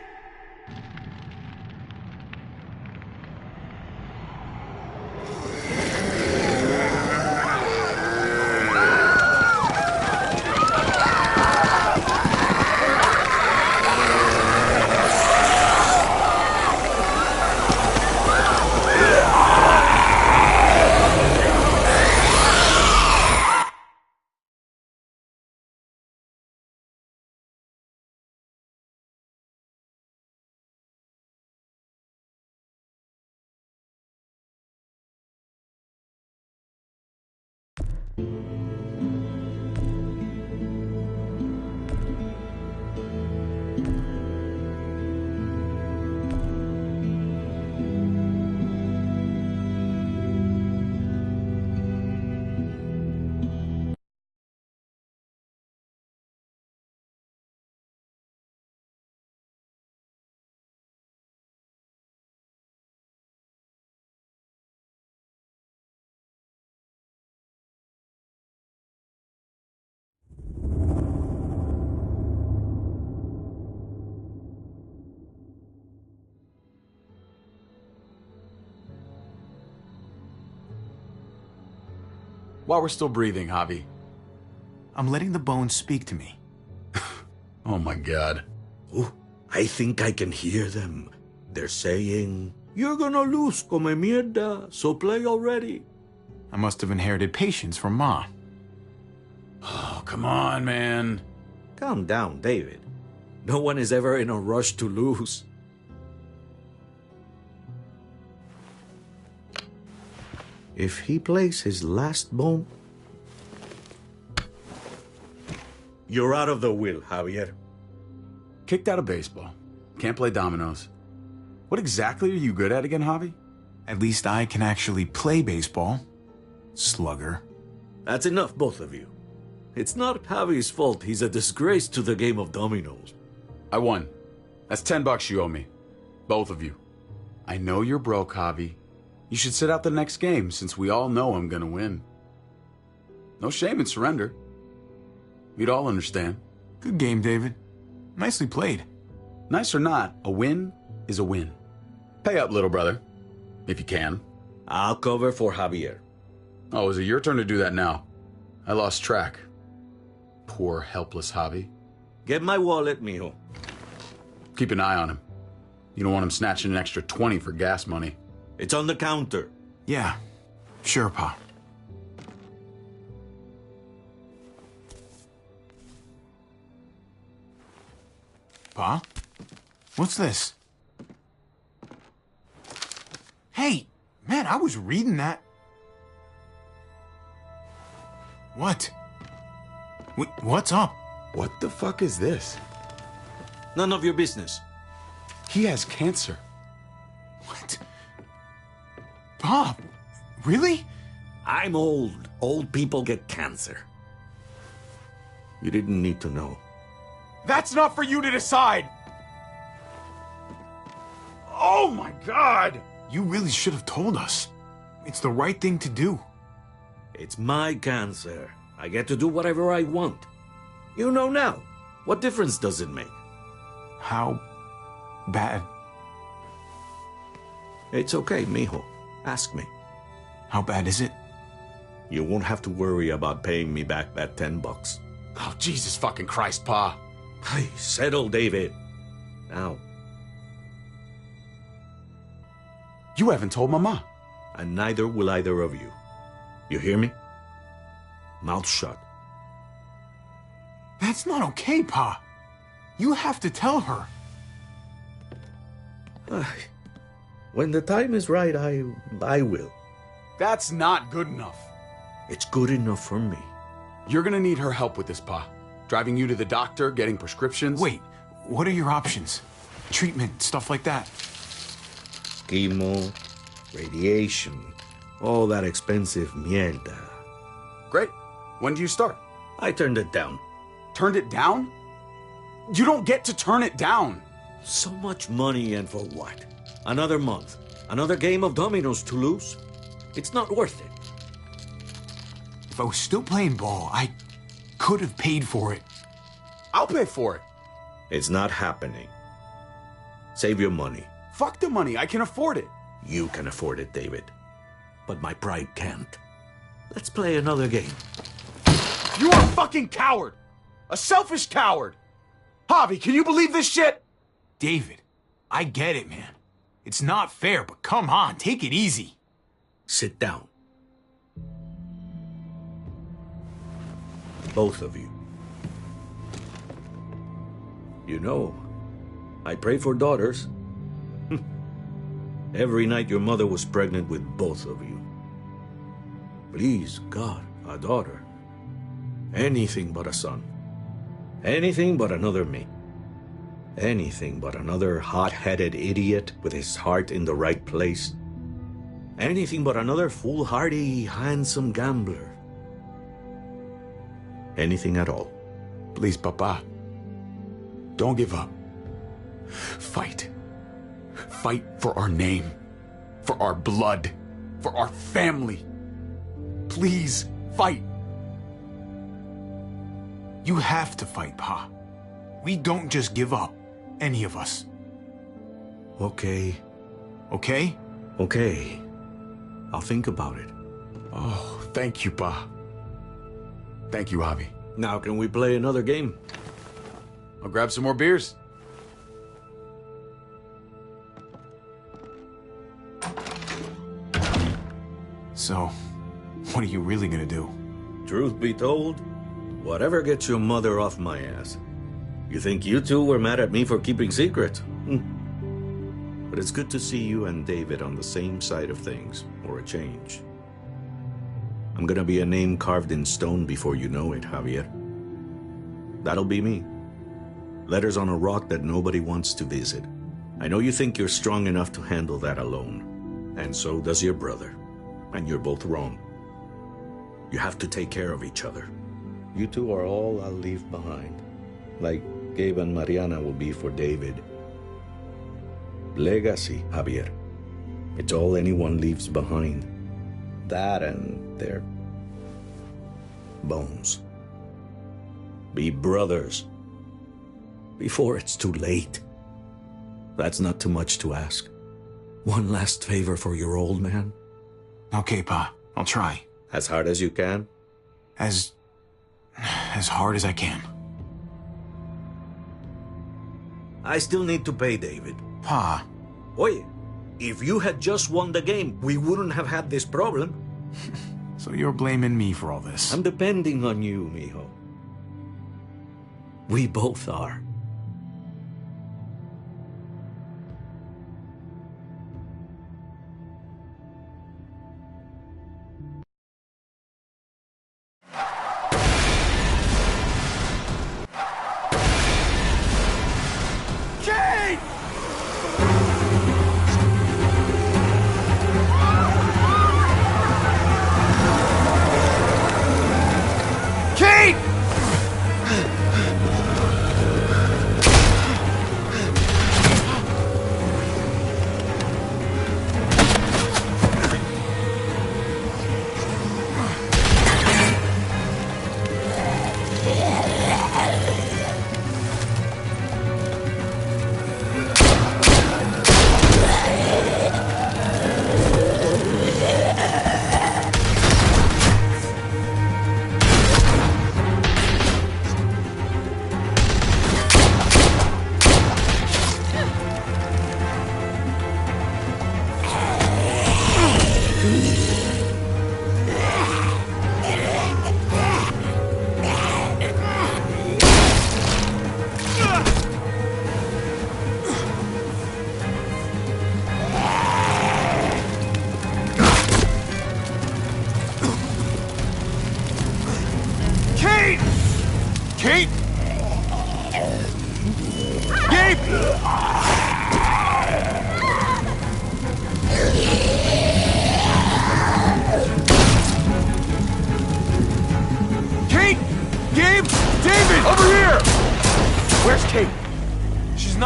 While we're still breathing, Javi. I'm letting the bones speak to me. Oh my God. Oh, I think I can hear them. They're saying, "You're gonna lose, come mierda, so play already." I must have inherited patience from Ma. Oh, come on, man. Calm down, David. No one is ever in a rush to lose. If he plays his last bone... You're out of the will, Javier. Kicked out of baseball. Can't play dominoes. What exactly are you good at again, Javi? At least I can actually play baseball. Slugger. That's enough, both of you. It's not Javi's fault he's a disgrace to the game of dominoes. I won. That's $10 you owe me. Both of you. I know you're broke, Javi. You should sit out the next game, since we all know I'm gonna win. No shame in surrender. We'd all understand. Good game, David. Nicely played. Nice or not, a win is a win. Pay up, little brother. If you can. I'll cover for Javier. Oh, is it your turn to do that now? I lost track. Poor, helpless Javi. Get my wallet, mijo. Keep an eye on him. You don't want him snatching an extra 20 for gas money. It's on the counter. Yeah, sure, Pa. Pa? What's this? Hey, man, I was reading that. What? What's up? What the fuck is this? None of your business. He has cancer. What? Pa, really? I'm old. Old people get cancer. You didn't need to know. That's not for you to decide! Oh my God! You really should have told us. It's the right thing to do. It's my cancer. I get to do whatever I want. You know now. What difference does it make? How bad? It's okay, mijo. Ask me. How bad is it? You won't have to worry about paying me back that $10. Oh, Jesus fucking Christ, Pa. Hey, settle, David. Now. You haven't told Mama. And neither will either of you. You hear me? Mouth shut. That's not okay, Pa. You have to tell her. When the time is right, I will. That's not good enough. It's good enough for me. You're gonna need her help with this, Pa. Driving you to the doctor, getting prescriptions. Wait, what are your options? Treatment, stuff like that. Chemo, radiation, all that expensive mierda. Great. When do you start? I turned it down. Turned it down? You don't get to turn it down. So much money, and for what? Another month. Another game of dominoes to lose? It's not worth it. If I was still playing ball, I could have paid for it. I'll pay for it. It's not happening. Save your money. Fuck the money, I can afford it. You can afford it, David. But my pride can't. Let's play another game. You are a fucking coward! A selfish coward! Javi, can you believe this shit? David, I get it, man. It's not fair, but come on, take it easy. Sit down. Both of you. You know, I pray for daughters. Every night your mother was pregnant with both of you. Please, God, a daughter. Anything but a son. Anything but another me. Anything but another hot-headed idiot with his heart in the right place. Anything but another foolhardy, handsome gambler. Anything at all. Please, Papa. Don't give up. Fight. Fight for our name. For our blood. For our family. Please, fight. You have to fight, Pa. We don't just give up. Any of us. Okay. Okay? Okay. I'll think about it. Oh, thank you, Pa. Thank you, Javi. Now can we play another game? I'll grab some more beers. So, what are you really gonna do? Truth be told, whatever gets your mother off my ass. You think you two were mad at me for keeping secrets? But it's good to see you and David on the same side of things, or a change. I'm gonna be a name carved in stone before you know it, Javier. That'll be me. Letters on a rock that nobody wants to visit. I know you think you're strong enough to handle that alone. And so does your brother. And you're both wrong. You have to take care of each other. You two are all I'll leave behind. Like Gabe and Mariana will be for David. Legacy, Javier. It's all anyone leaves behind. That and their bones. Be brothers. Before it's too late. That's not too much to ask. One last favor for your old man. Okay, Pa. I'll try. As hard as you can? As hard as I can. I still need to pay David. Pa. Oye, if you had just won the game, we wouldn't have had this problem. So you're blaming me for all this? I'm depending on you, mijo. We both are.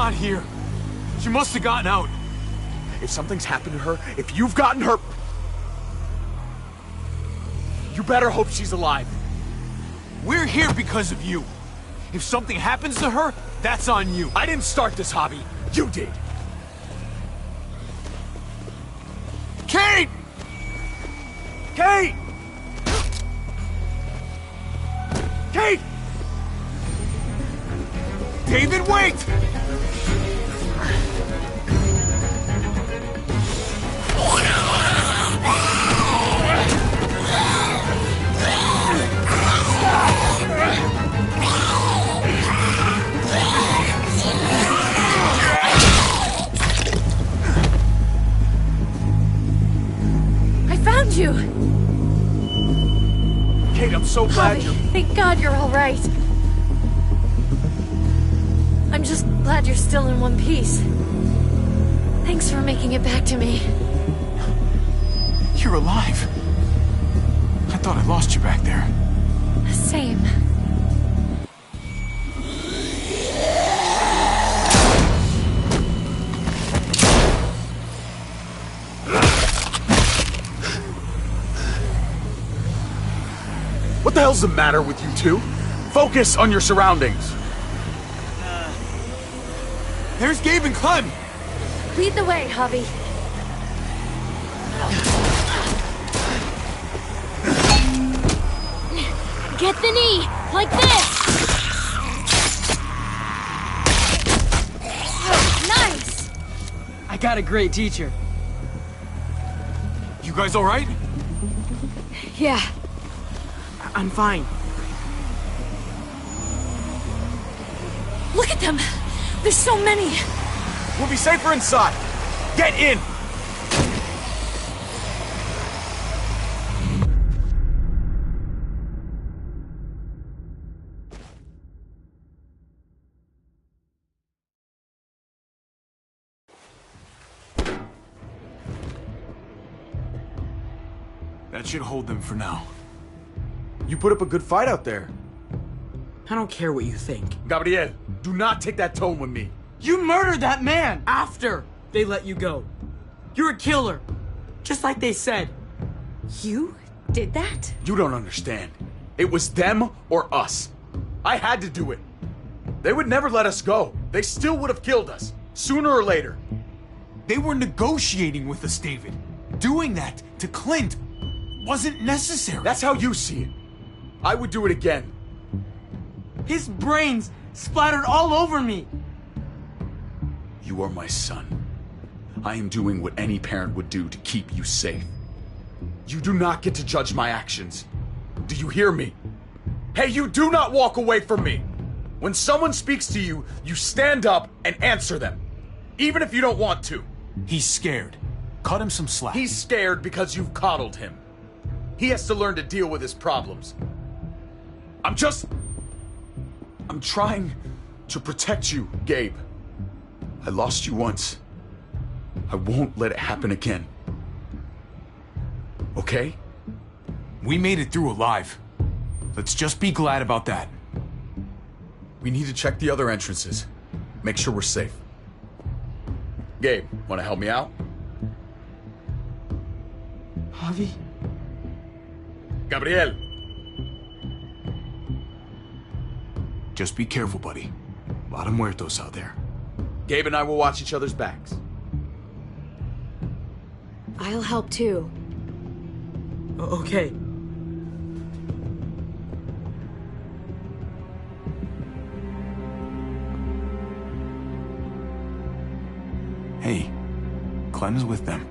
Here. She must have gotten out. If something's happened to her, if you've gotten her... You better hope she's alive. We're here because of you. If something happens to her, that's on you. I didn't start this, Javi. You did. Kate! Kate! Kate! David, wait! I found you! Kate, I'm so glad you're... Thank God you're all right. I'm just glad you're still in one piece. Thanks for making it back to me. You're alive. I thought I lost you back there. Same. What the hell's the matter with you two? Focus on your surroundings. There's Gabe and Clem. Lead the way, Javi. Get the knee, like this! Nice! I got a great teacher. You guys all right? Yeah. I'm fine. Look at them! There's so many! We'll be safer inside. Get in! That should hold them for now. You put up a good fight out there. I don't care what you think. Gabriel, do not take that tone with me. You murdered that man after they let you go. You're a killer, just like they said. You did that? You don't understand. It was them or us. I had to do it. They would never let us go. They still would have killed us, sooner or later. They were negotiating with us, David. Doing that to Clint wasn't necessary. That's how you see it. I would do it again. His brains splattered all over me. You are my son. I am doing what any parent would do to keep you safe. You do not get to judge my actions. Do you hear me? Hey, you do not walk away from me. When someone speaks to you, you stand up and answer them. Even if you don't want to. He's scared. Cut him some slack. He's scared because you've coddled him. He has to learn to deal with his problems. I'm trying to protect you, Gabe. I lost you once. I won't let it happen again. Okay? We made it through alive. Let's just be glad about that. We need to check the other entrances. Make sure we're safe. Gabe, want to help me out? Javi? Gabriel! Just be careful, buddy. A lot of muertos out there. Gabe and I will watch each other's backs. I'll help too. Okay. Hey, Clem's with them.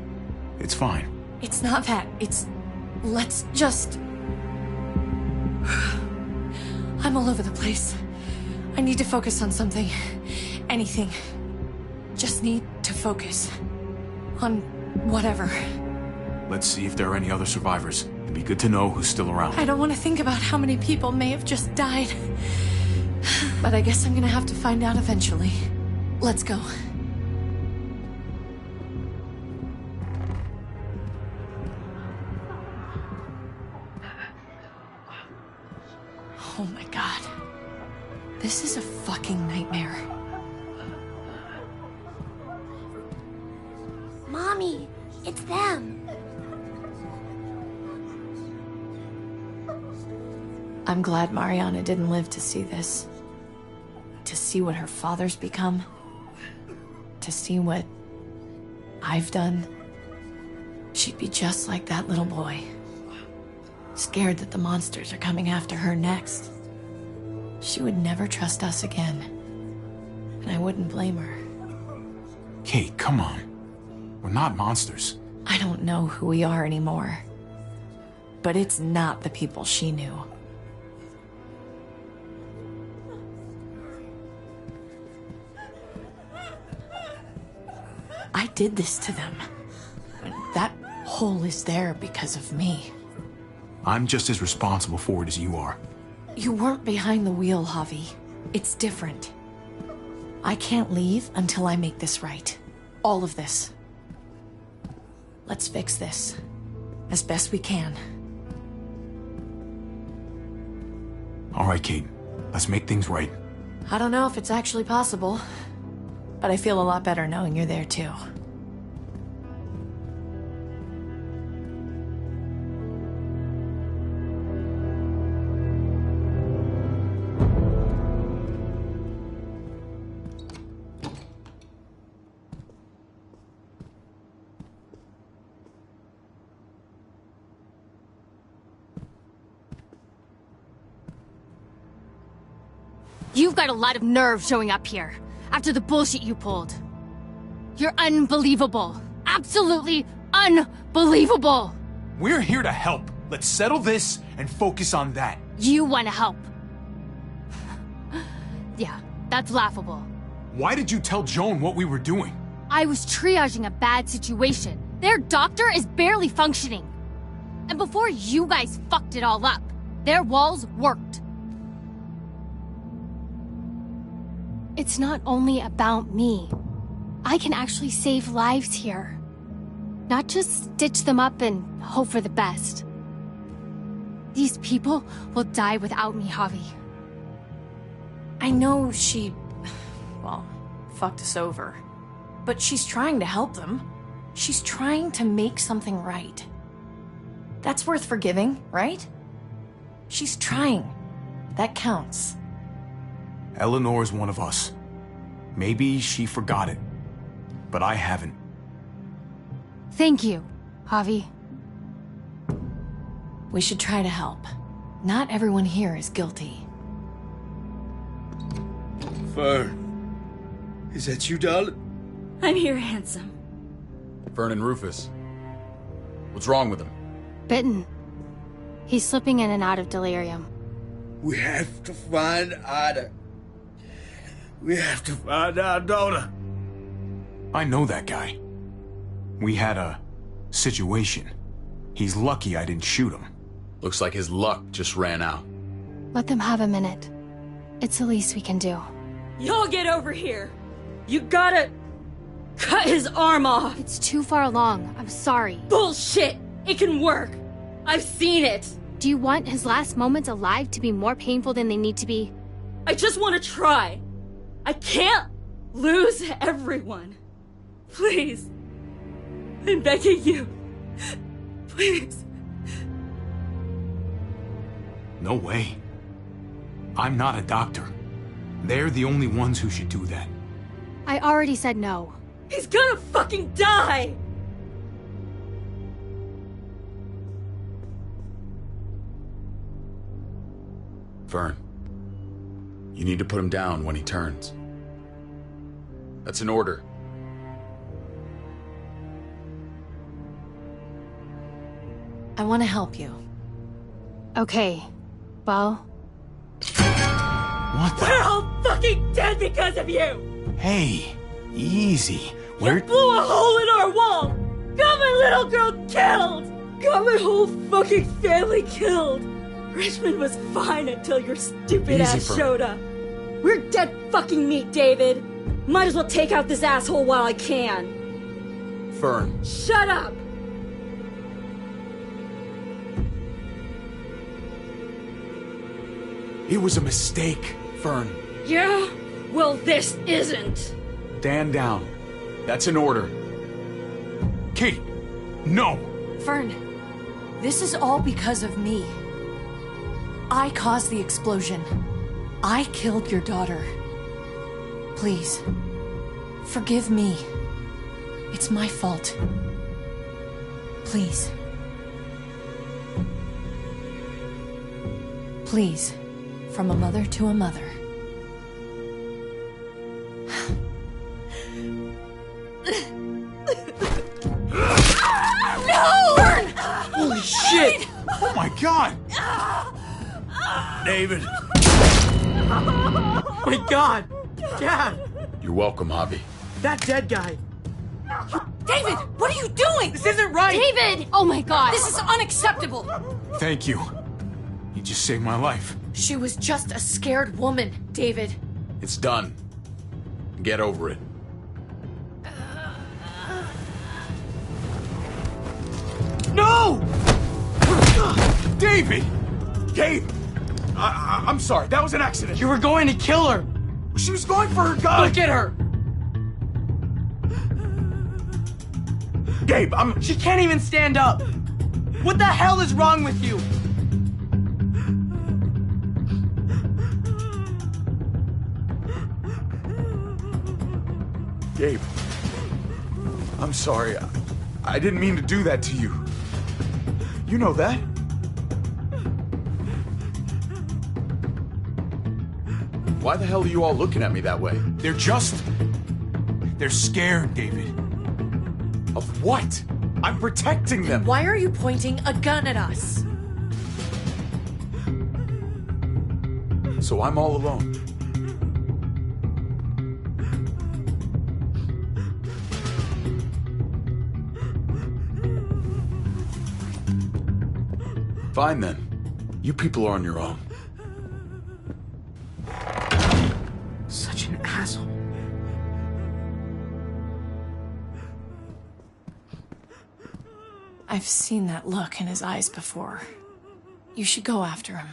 It's fine. It's not that. It's... Let's just... I'm all over the place. I need to focus on something. Anything. Just need to focus. On whatever. Let's see if there are any other survivors. It'd be good to know who's still around. I don't want to think about how many people may have just died. But I guess I'm gonna have to find out eventually. Let's go. Oh my god. This is a fucking nightmare. Mommy, it's them. I'm glad Mariana didn't live to see this. To see what her father's become. To see what I've done. She'd be just like that little boy. Scared that the monsters are coming after her next. She would never trust us again. And I wouldn't blame her. Kate, come on. We're not monsters. I don't know who we are anymore. But it's not the people she knew. I did this to them. That hole is there because of me. I'm just as responsible for it as you are. You weren't behind the wheel, Javi. It's different. I can't leave until I make this right. All of this. Let's fix this. As best we can. All right, Kate. Let's make things right. I don't know if it's actually possible, but I feel a lot better knowing you're there too. You've got a lot of nerve showing up here, after the bullshit you pulled. You're unbelievable. Absolutely unbelievable! We're here to help. Let's settle this and focus on that. You want to help. Yeah, that's laughable. Why did you tell Joan what we were doing? I was triaging a bad situation. Their doctor is barely functioning. And before you guys fucked it all up, their walls worked. It's not only about me. I can actually save lives here. Not just stitch them up and hope for the best. These people will die without me, Javi. I know she... well, fucked us over. But she's trying to help them. She's trying to make something right. That's worth forgiving, right? She's trying. That counts. Eleanor's one of us. Maybe she forgot it, but I haven't. Thank you, Javi. We should try to help. Not everyone here is guilty. Fern, is that you, darling? I'm here, handsome. Fern and Rufus. What's wrong with him? Bitten. He's slipping in and out of delirium. We have to find Ida. We have to find our daughter. I know that guy. We had a situation. He's lucky I didn't shoot him. Looks like his luck just ran out. Let them have a minute. It's the least we can do. Y'all get over here. You gotta cut his arm off. It's too far along. I'm sorry. Bullshit! It can work. I've seen it. Do you want his last moments alive to be more painful than they need to be? I just want to try. I can't lose everyone. Please. I'm begging you. Please. No way. I'm not a doctor. They're the only ones who should do that. I already said no. He's gonna fucking die! Fern, you need to put him down when he turns. That's an order. I want to help you. Okay. Well... What the... We're all fucking dead because of you! Hey, easy. You blew a hole in our wall! Got my little girl killed! Got my whole fucking family killed! Richmond was fine until your stupid ass showed up. We're dead fucking meat, David. Might as well take out this asshole while I can. Fern. Shut up! It was a mistake, Fern. Yeah? Well, this isn't. Stand down. That's an order. Kate, no! Fern, this is all because of me. I caused the explosion. I killed your daughter. Please, forgive me. It's my fault. Please. Please, from a mother to a mother. No! Burn! Holy shit! Oh my god! David! Oh my god! Dad! You're welcome, Javi. That dead guy! David, what are you doing? This isn't right! David! Oh my god! This is unacceptable! Thank you. You just saved my life. She was just a scared woman, David. It's done. Get over it. No! David! Gabe! I'm sorry, that was an accident. You were going to kill her! She was going for her gun! Look at her! Gabe, She can't even stand up! What the hell is wrong with you? Gabe. I'm sorry. I didn't mean to do that to you. You know that? Why the hell are you all looking at me that way? They're scared, David. Of what? I'm protecting them. Why are you pointing a gun at us? So I'm all alone. Fine then. You people are on your own. Such an asshole. I've seen that look in his eyes before. You should go after him.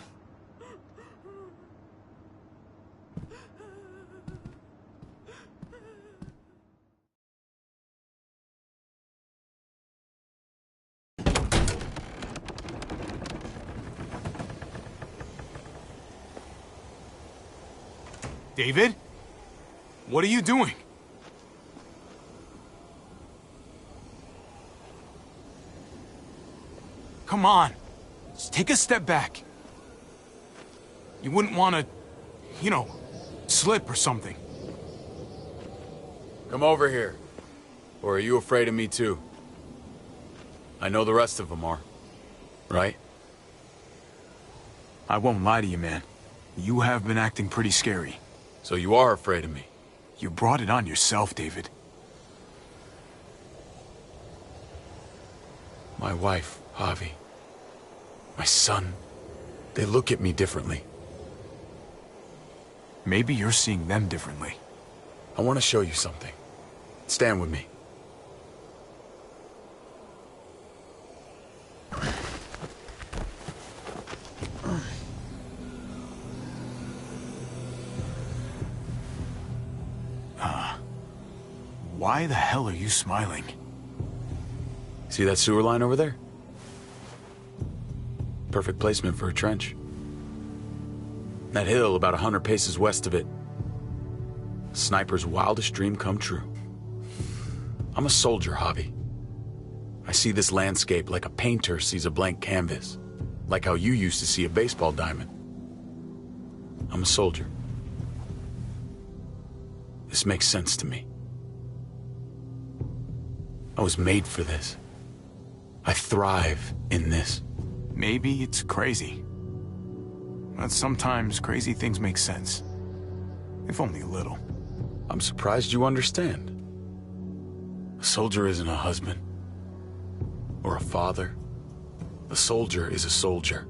David? What are you doing? Come on. Just take a step back. You wouldn't want to, slip or something. Come over here. Or are you afraid of me too? I know the rest of them are. Right? I won't lie to you, man. You have been acting pretty scary. So you are afraid of me? You brought it on yourself, David. My wife, Javi. My son. They look at me differently. Maybe you're seeing them differently. I want to show you something. Stand with me. Why the hell are you smiling? See that sewer line over there? Perfect placement for a trench. That hill about 100 paces west of it. Sniper's wildest dream come true. I'm a soldier, Javi. I see this landscape like a painter sees a blank canvas. Like how you used to see a baseball diamond. I'm a soldier. This makes sense to me. I was made for this. I thrive in this. Maybe it's crazy. But sometimes crazy things make sense. If only a little. I'm surprised you understand. A soldier isn't a husband. Or a father. A soldier is a soldier.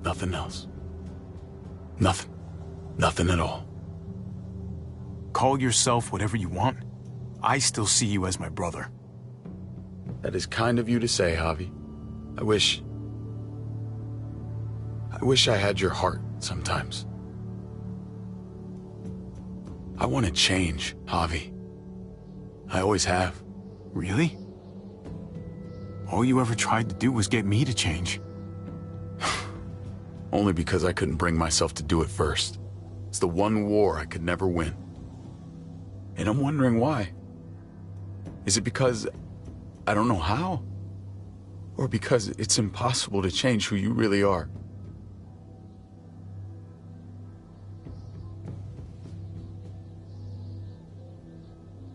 Nothing else. Nothing. Nothing at all. Call yourself whatever you want. I still see you as my brother. That is kind of you to say, Javi. I wish I had your heart sometimes. I want to change, Javi. I always have. Really? All you ever tried to do was get me to change. Only because I couldn't bring myself to do it first. It's the one war I could never win. And I'm wondering why. Is it because I don't know how? Or because it's impossible to change who you really are?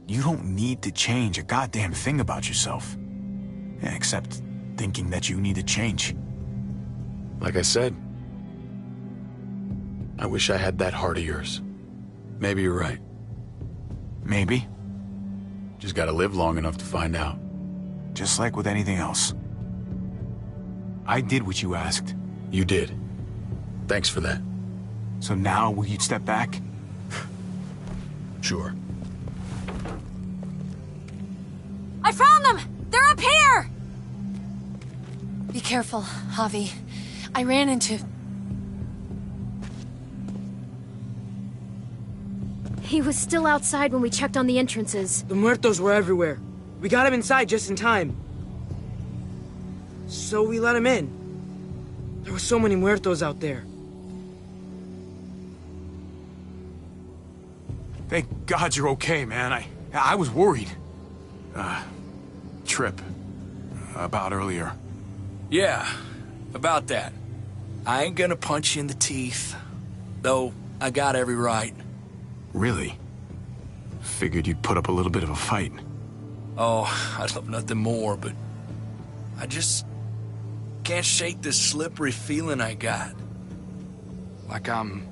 You don't need to change a goddamn thing about yourself. Except thinking that you need to change. Like I said, I wish I had that heart of yours. Maybe you're right. Maybe. Just gotta live long enough to find out. Just like with anything else. I did what you asked. You did. Thanks for that. So now, will you step back? Sure. I found them! They're up here! Be careful, Javi. I ran into... He was still outside when we checked on the entrances. The muertos were everywhere. We got him inside just in time. So we let him in. There were so many muertos out there. Thank God you're okay, man. I was worried. Trip. About earlier. Yeah, about that. I ain't gonna punch you in the teeth. Though, I got every right. Really? Figured you'd put up a little bit of a fight. Oh, I'd love nothing more, but... I just... can't shake this slippery feeling I got. Like I'm...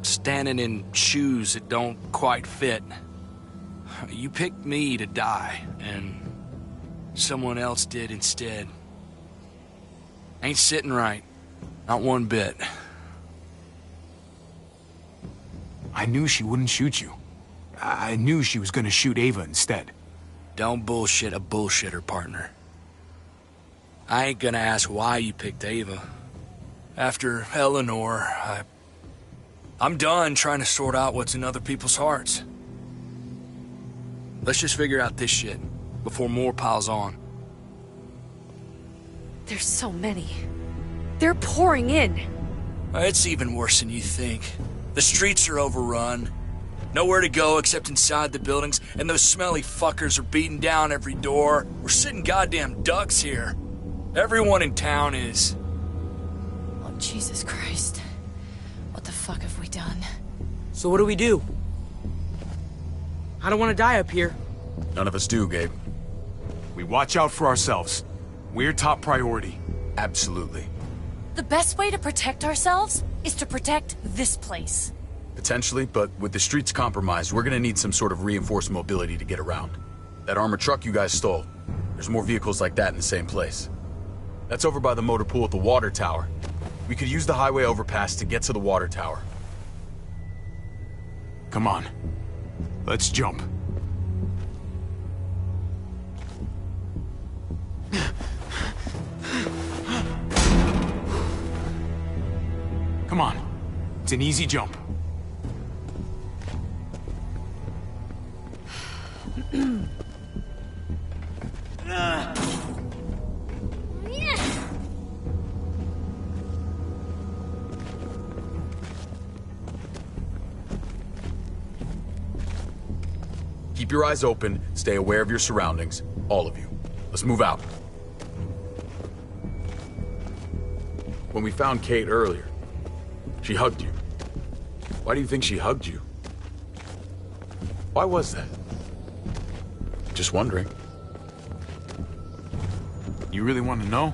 standing in shoes that don't quite fit. You picked me to die, and... someone else did instead. Ain't sitting right. Not one bit. I knew she wouldn't shoot you. I knew she was gonna shoot Ava instead. Don't bullshit a bullshitter, partner. I ain't gonna ask why you picked Ava. After Eleanor, I'm done trying to sort out what's in other people's hearts. Let's just figure out this shit before more piles on. There's so many. They're pouring in. It's even worse than you think. The streets are overrun. Nowhere to go except inside the buildings, and those smelly fuckers are beating down every door. We're sitting goddamn ducks here. Everyone in town is. Oh, Jesus Christ. What the fuck have we done? So what do? I don't want to die up here. None of us do, Gabe. We watch out for ourselves. We're top priority. Absolutely. The best way to protect ourselves is to protect this place. Potentially, but with the streets compromised, we're gonna need some sort of reinforced mobility to get around. That armored truck you guys stole, there's more vehicles like that in the same place. That's over by the motor pool at the water tower. We could use the highway overpass to get to the water tower. Come on. Let's jump. Come on. It's an easy jump. Keep your eyes open, stay aware of your surroundings, all of you. Let's move out. When we found Kate earlier, she hugged you. Why do you think she hugged you? Why was that? Just wondering. You really want to know?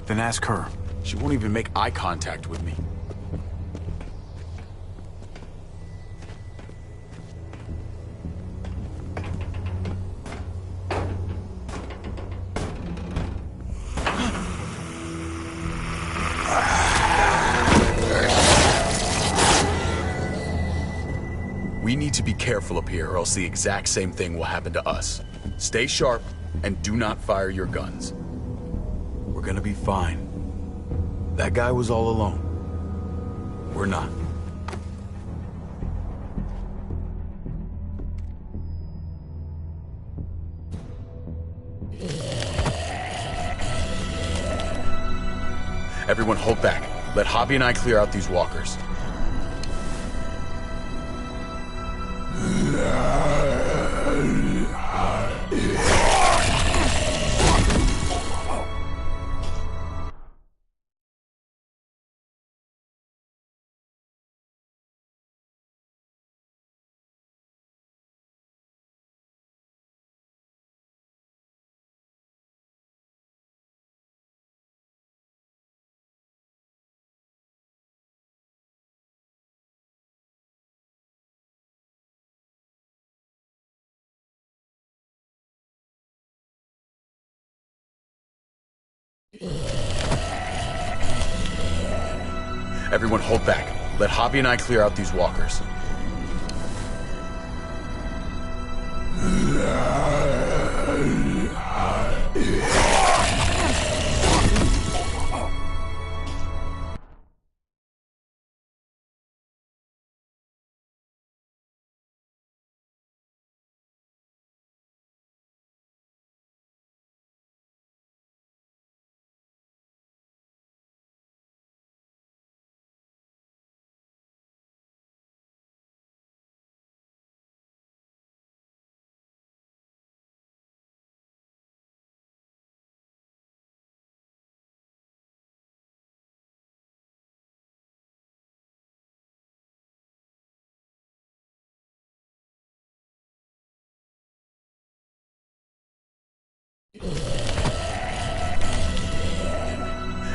Then ask her. She won't even make eye contact with me. We need to be careful up here, or else the exact same thing will happen to us. Stay sharp, and do not fire your guns. We're gonna be fine. That guy was all alone. We're not. Everyone hold back. Let Javi and I clear out these walkers. Everyone hold back. Let Javi and I clear out these walkers.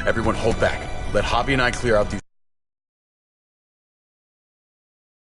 Everyone hold back. Let Javi and I clear out these...